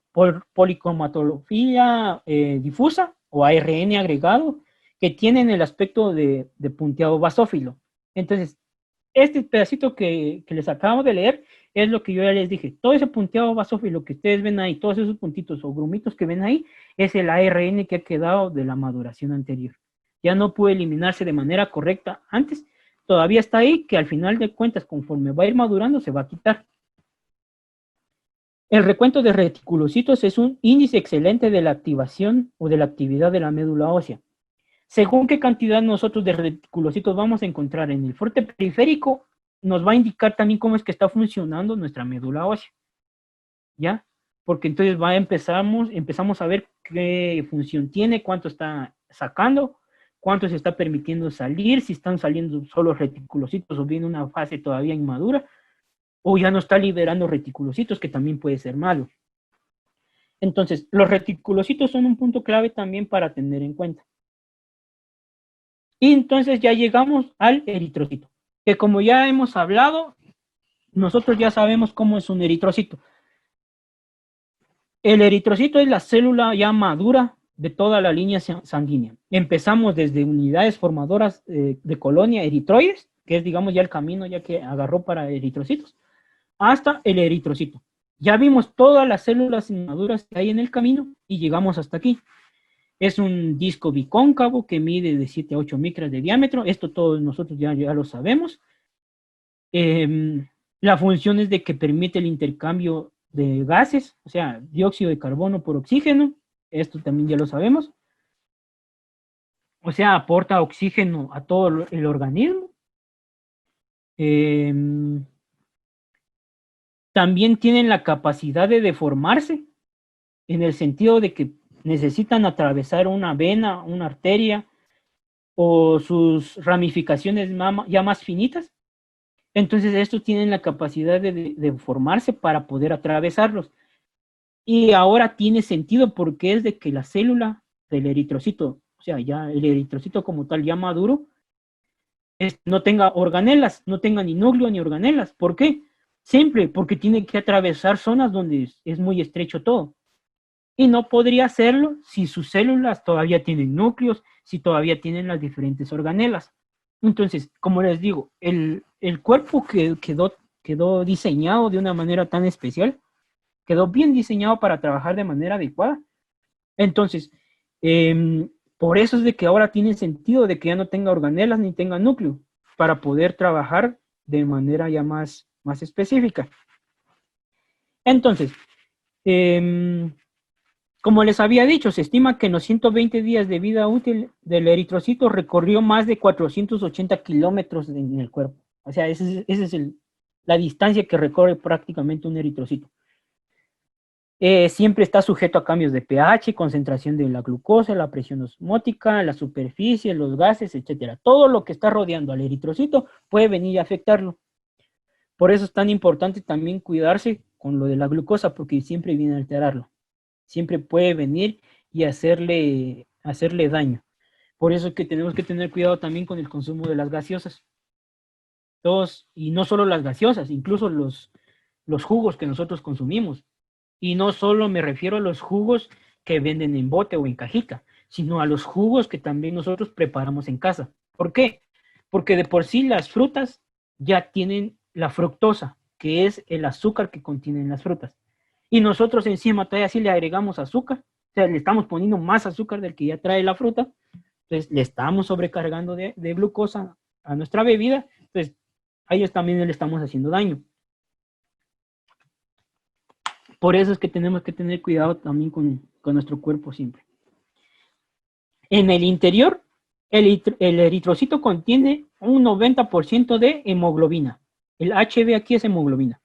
policromatología difusa o ARN agregado que tienen el aspecto de punteado basófilo. Entonces, este pedacito que les acabo de leer es lo que yo ya les dije. Todo ese punteado basófilo que ustedes ven ahí, todos esos puntitos o grumitos que ven ahí, es el ARN que ha quedado de la maduración anterior. Ya no puede eliminarse de manera correcta antes. Todavía está ahí, que al final de cuentas, conforme va a ir madurando, se va a quitar. El recuento de reticulocitos es un índice excelente de la activación o de la actividad de la médula ósea. Según qué cantidad nosotros de reticulocitos vamos a encontrar en el fuerte periférico, nos va a indicar también cómo es que está funcionando nuestra médula ósea. ¿Ya? Porque entonces empezamos a ver qué función tiene, cuánto está sacando, cuánto se está permitiendo salir, si están saliendo solo reticulocitos o bien una fase todavía inmadura, o ya no está liberando reticulocitos, que también puede ser malo. Entonces, los reticulocitos son un punto clave también para tener en cuenta. Y entonces ya llegamos al eritrocito, que como ya hemos hablado, nosotros ya sabemos cómo es un eritrocito. El eritrocito es la célula ya madura de toda la línea sanguínea. Empezamos desde unidades formadoras de colonia eritroides, que es, digamos, ya el camino ya que agarró para eritrocitos, hasta el eritrocito. Ya vimos todas las células inmaduras que hay en el camino y llegamos hasta aquí. Es un disco bicóncavo que mide de 7 a 8 micras de diámetro. Esto todos nosotros ya lo sabemos. La función es de que permite el intercambio de gases, o sea, dióxido de carbono por oxígeno. Esto también ya lo sabemos. O sea, aporta oxígeno a todo el organismo. También tienen la capacidad de deformarse en el sentido de que necesitan atravesar una vena, una arteria o sus ramificaciones ya más finitas. Entonces estos tienen la capacidad de formarse para poder atravesarlos. Y ahora tiene sentido porque es de que la célula del eritrocito, o sea, ya el eritrocito como tal ya maduro, no tenga organelas, no tenga ni núcleo ni organelas. ¿Por qué? Simple, porque tiene que atravesar zonas donde es muy estrecho todo. Y no podría hacerlo si sus células todavía tienen núcleos, si todavía tienen las diferentes organelas. Entonces, como les digo, el cuerpo que quedó diseñado de una manera tan especial, quedó bien diseñado para trabajar de manera adecuada. Entonces, por eso es de que ahora tiene sentido de que ya no tenga organelas ni tenga núcleo, para poder trabajar de manera ya más específica. Entonces, Como les había dicho, se estima que en los 120 días de vida útil del eritrocito recorrió más de 480 kilómetros en el cuerpo. O sea, esa es la distancia que recorre prácticamente un eritrocito. Siempre está sujeto a cambios de pH, concentración de la glucosa, la presión osmótica, la superficie, los gases, etcétera. Todo lo que está rodeando al eritrocito puede venir a afectarlo. Por eso es tan importante también cuidarse con lo de la glucosa, porque siempre viene a alterarlo. Siempre puede venir y hacerle daño. Por eso es que tenemos que tener cuidado también con el consumo de las gaseosas. Y no solo las gaseosas, incluso los jugos que nosotros consumimos. Y no solo me refiero a los jugos que venden en bote o en cajita, sino a los jugos que también nosotros preparamos en casa. ¿Por qué? Porque de por sí las frutas ya tienen la fructosa, que es el azúcar que contienen las frutas. Y nosotros encima todavía sí le agregamos azúcar, o sea, le estamos poniendo más azúcar del que ya trae la fruta, entonces le estamos sobrecargando de glucosa a nuestra bebida, entonces a ellos también le estamos haciendo daño. Por eso es que tenemos que tener cuidado también con nuestro cuerpo siempre. En el interior, el eritrocito contiene un 90% de hemoglobina. El HB aquí es hemoglobina.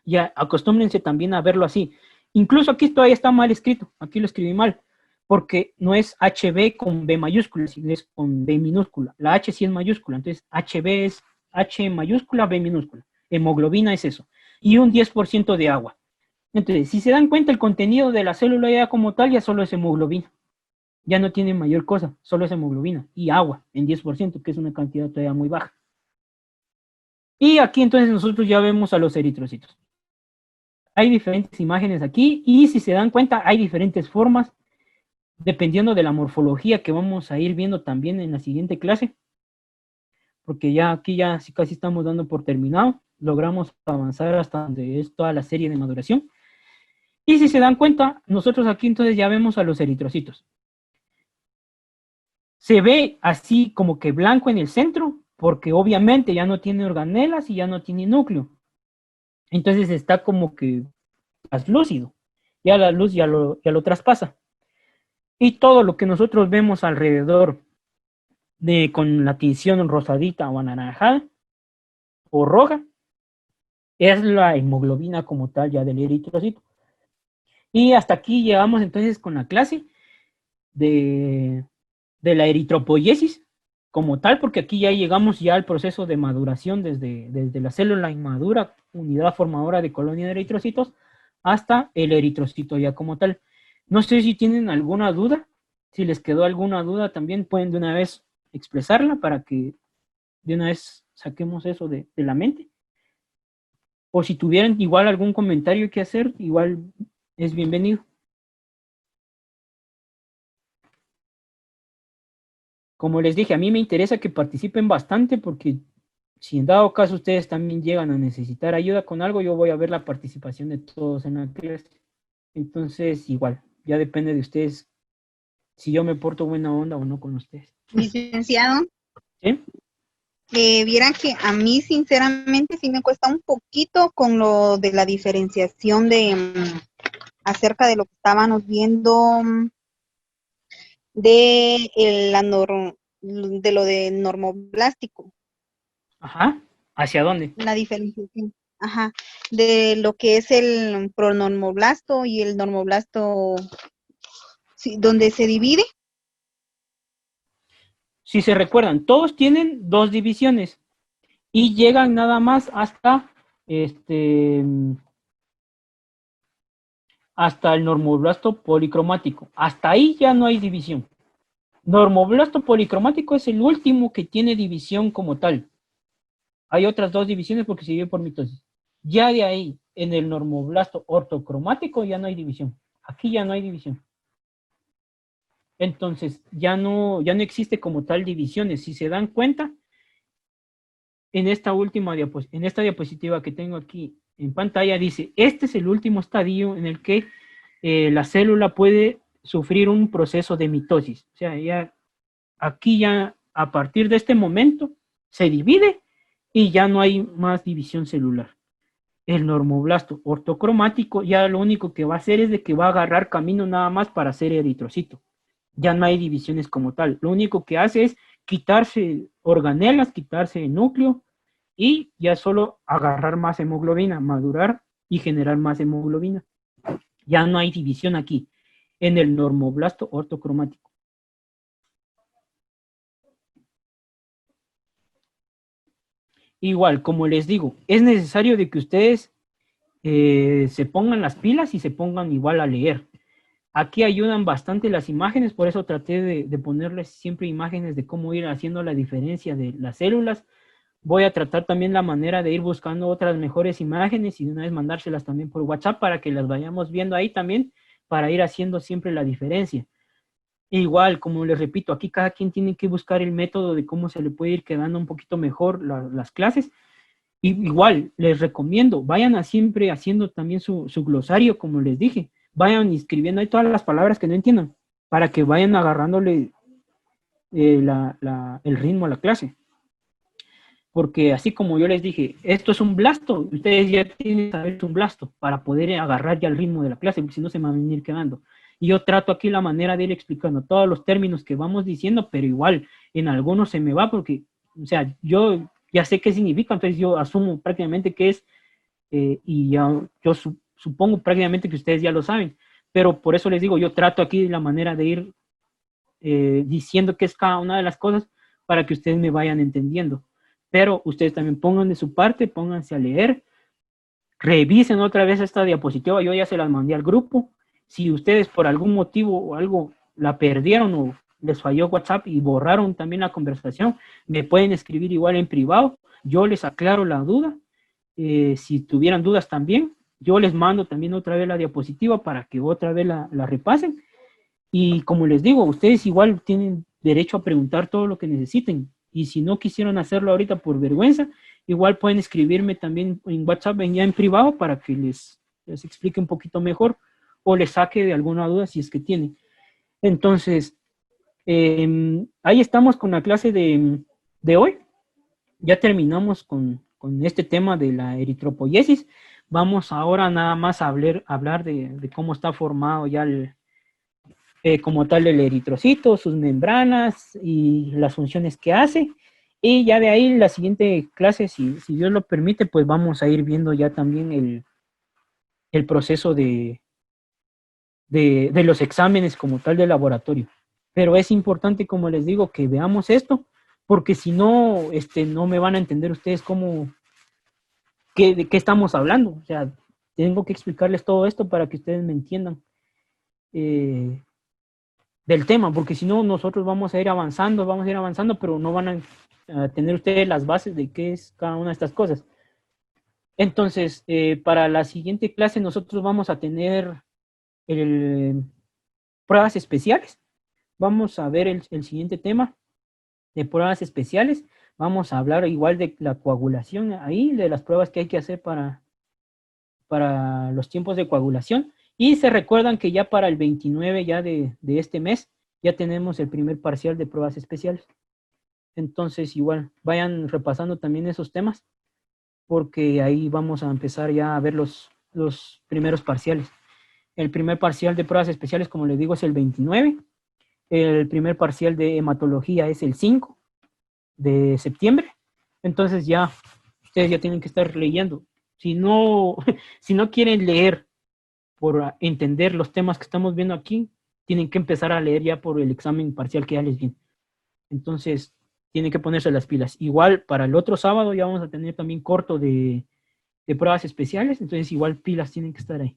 Ya acostúmbrense también a verlo así. Incluso aquí todavía está mal escrito. Aquí lo escribí mal. Porque no es HB con B mayúscula, sino es con B minúscula. La H sí es mayúscula. Entonces HB es H mayúscula, B minúscula. Hemoglobina es eso. Y un 10% de agua. Entonces, si se dan cuenta, el contenido de la célula ya como tal ya solo es hemoglobina. Ya no tiene mayor cosa, solo es hemoglobina y agua en 10%, que es una cantidad todavía muy baja. Y aquí entonces nosotros ya vemos a los eritrocitos. Hay diferentes imágenes aquí y si se dan cuenta hay diferentes formas dependiendo de la morfología que vamos a ir viendo también en la siguiente clase. Porque ya aquí ya casi estamos dando por terminado. Logramos avanzar hasta donde es toda la serie de maduración. Y si se dan cuenta, nosotros aquí entonces ya vemos a los eritrocitos. Se ve así como que blanco en el centro, porque obviamente ya no tiene organelas y ya no tiene núcleo. Entonces está como que translúcido. Ya la luz ya lo traspasa. Y todo lo que nosotros vemos alrededor con la tinción rosadita o anaranjada o roja, es la hemoglobina como tal ya del eritrocito. Y hasta aquí llegamos entonces con la clase de la eritropoiesis como tal, porque aquí ya llegamos ya al proceso de maduración desde la célula inmadura, unidad formadora de colonia de eritrocitos, hasta el eritrocito ya como tal. No sé si tienen alguna duda, si les quedó alguna duda también pueden de una vez expresarla para que de una vez saquemos eso de la mente. O si tuvieran igual algún comentario que hacer, igual es bienvenido. Como les dije, a mí me interesa que participen bastante porque si en dado caso ustedes también llegan a necesitar ayuda con algo, yo voy a ver la participación de todos en la clase. Entonces, igual, ya depende de ustedes si yo me porto buena onda o no con ustedes. Licenciado, ¿Sí? vieran que a mí sinceramente sí me cuesta un poquito con lo de la diferenciación de acerca de lo que estábamos viendo de lo de normoblástico. Ajá. ¿Hacia dónde? La diferenciación. Ajá. De lo que es el pronormoblasto y el normoblasto, sí, donde se divide. Si se recuerdan, todos tienen dos divisiones y llegan nada más hasta hasta el normoblasto policromático. Hasta ahí ya no hay división. Normoblasto policromático es el último que tiene división como tal. Hay otras dos divisiones porque se divide por mitosis. Ya de ahí, en el normoblasto ortocromático ya no hay división. Aquí ya no hay división. Entonces, ya no existe como tal divisiones. Si se dan cuenta, en esta diapositiva que tengo aquí en pantalla dice, este es el último estadio en el que la célula puede sufrir un proceso de mitosis. O sea, ya aquí ya a partir de este momento se divide y ya no hay más división celular. el normoblasto ortocromático ya lo único que va a hacer es de que va a agarrar camino nada más para hacer eritrocito. Ya no hay divisiones como tal. Lo único que hace es quitarse organelas, quitarse el núcleo y ya solo agarrar más hemoglobina, madurar y generar más hemoglobina. Ya no hay división aquí en el normoblasto ortocromático. Igual, como les digo, es necesario de que ustedes se pongan las pilas y se pongan igual a leer. Aquí ayudan bastante las imágenes, por eso traté de ponerles siempre imágenes de cómo ir haciendo la diferencia de las células. Voy a tratar también la manera de ir buscando otras mejores imágenes y de una vez mandárselas también por WhatsApp para que las vayamos viendo ahí también, para ir haciendo siempre la diferencia. Igual, como les repito, aquí cada quien tiene que buscar el método de cómo se le puede ir quedando un poquito mejor las clases. Y igual, les recomiendo, vayan siempre haciendo también su glosario, como les dije. Vayan escribiendo ahí todas las palabras que no entiendan, para que vayan agarrándole el ritmo a la clase. Porque así como yo les dije, esto es un blasto, ustedes ya tienen que saber que es un blasto para poder agarrar ya el ritmo de la clase, porque si no se van a venir quedando. Y yo trato aquí la manera de ir explicando todos los términos que vamos diciendo, pero igual en algunos se me va porque, o sea, yo ya sé qué significa, entonces yo asumo prácticamente qué es, y ya, yo supongo prácticamente que ustedes ya lo saben, pero por eso les digo, yo trato aquí la manera de ir diciendo qué es cada una de las cosas para que ustedes me vayan entendiendo. Pero ustedes también pongan de su parte, pónganse a leer, revisen otra vez esta diapositiva, yo ya se las mandé al grupo. Si ustedes por algún motivo o algo la perdieron o les falló WhatsApp y borraron también la conversación, me pueden escribir igual en privado, yo les aclaro la duda. Si tuvieran dudas también, yo les mando también otra vez la diapositiva para que otra vez la repasen. Y como les digo, ustedes igual tienen derecho a preguntar todo lo que necesiten. Y si no quisieron hacerlo ahorita por vergüenza, igual pueden escribirme también en WhatsApp ya en privado para que les explique un poquito mejor o les saque de alguna duda si es que tienen. Entonces, ahí estamos con la clase de hoy. Ya terminamos con este tema de la eritropoyesis. Vamos ahora nada más a hablar de cómo está formado ya como tal el eritrocito, sus membranas y las funciones que hace. Y ya de ahí la siguiente clase, si Dios lo permite, pues vamos a ir viendo ya también el proceso de los exámenes como tal de laboratorio. Pero es importante, como les digo, que veamos esto, porque si no, no me van a entender ustedes de qué estamos hablando. O sea, tengo que explicarles todo esto para que ustedes me entiendan del tema, porque si no, nosotros vamos a ir avanzando, pero no van a tener ustedes las bases de qué es cada una de estas cosas. Entonces, para la siguiente clase nosotros vamos a tener pruebas especiales. Vamos a ver el siguiente tema de pruebas especiales. Vamos a hablar igual de la coagulación ahí, de las pruebas que hay que hacer para los tiempos de coagulación. Y se recuerdan que ya para el 29 ya de este mes, ya tenemos el primer parcial de pruebas especiales. Entonces, igual, vayan repasando también esos temas, porque ahí vamos a empezar ya a ver los primeros parciales. El primer parcial de pruebas especiales, como les digo, es el 29. El primer parcial de hematología es el 5 de septiembre. Entonces ya, ustedes ya tienen que estar leyendo. Si no quieren leer por entender los temas que estamos viendo aquí, tienen que empezar a leer ya por el examen parcial que ya les viene. Entonces, tienen que ponerse las pilas. Igual, para el otro sábado ya vamos a tener también corto de pruebas especiales, entonces igual pilas tienen que estar ahí.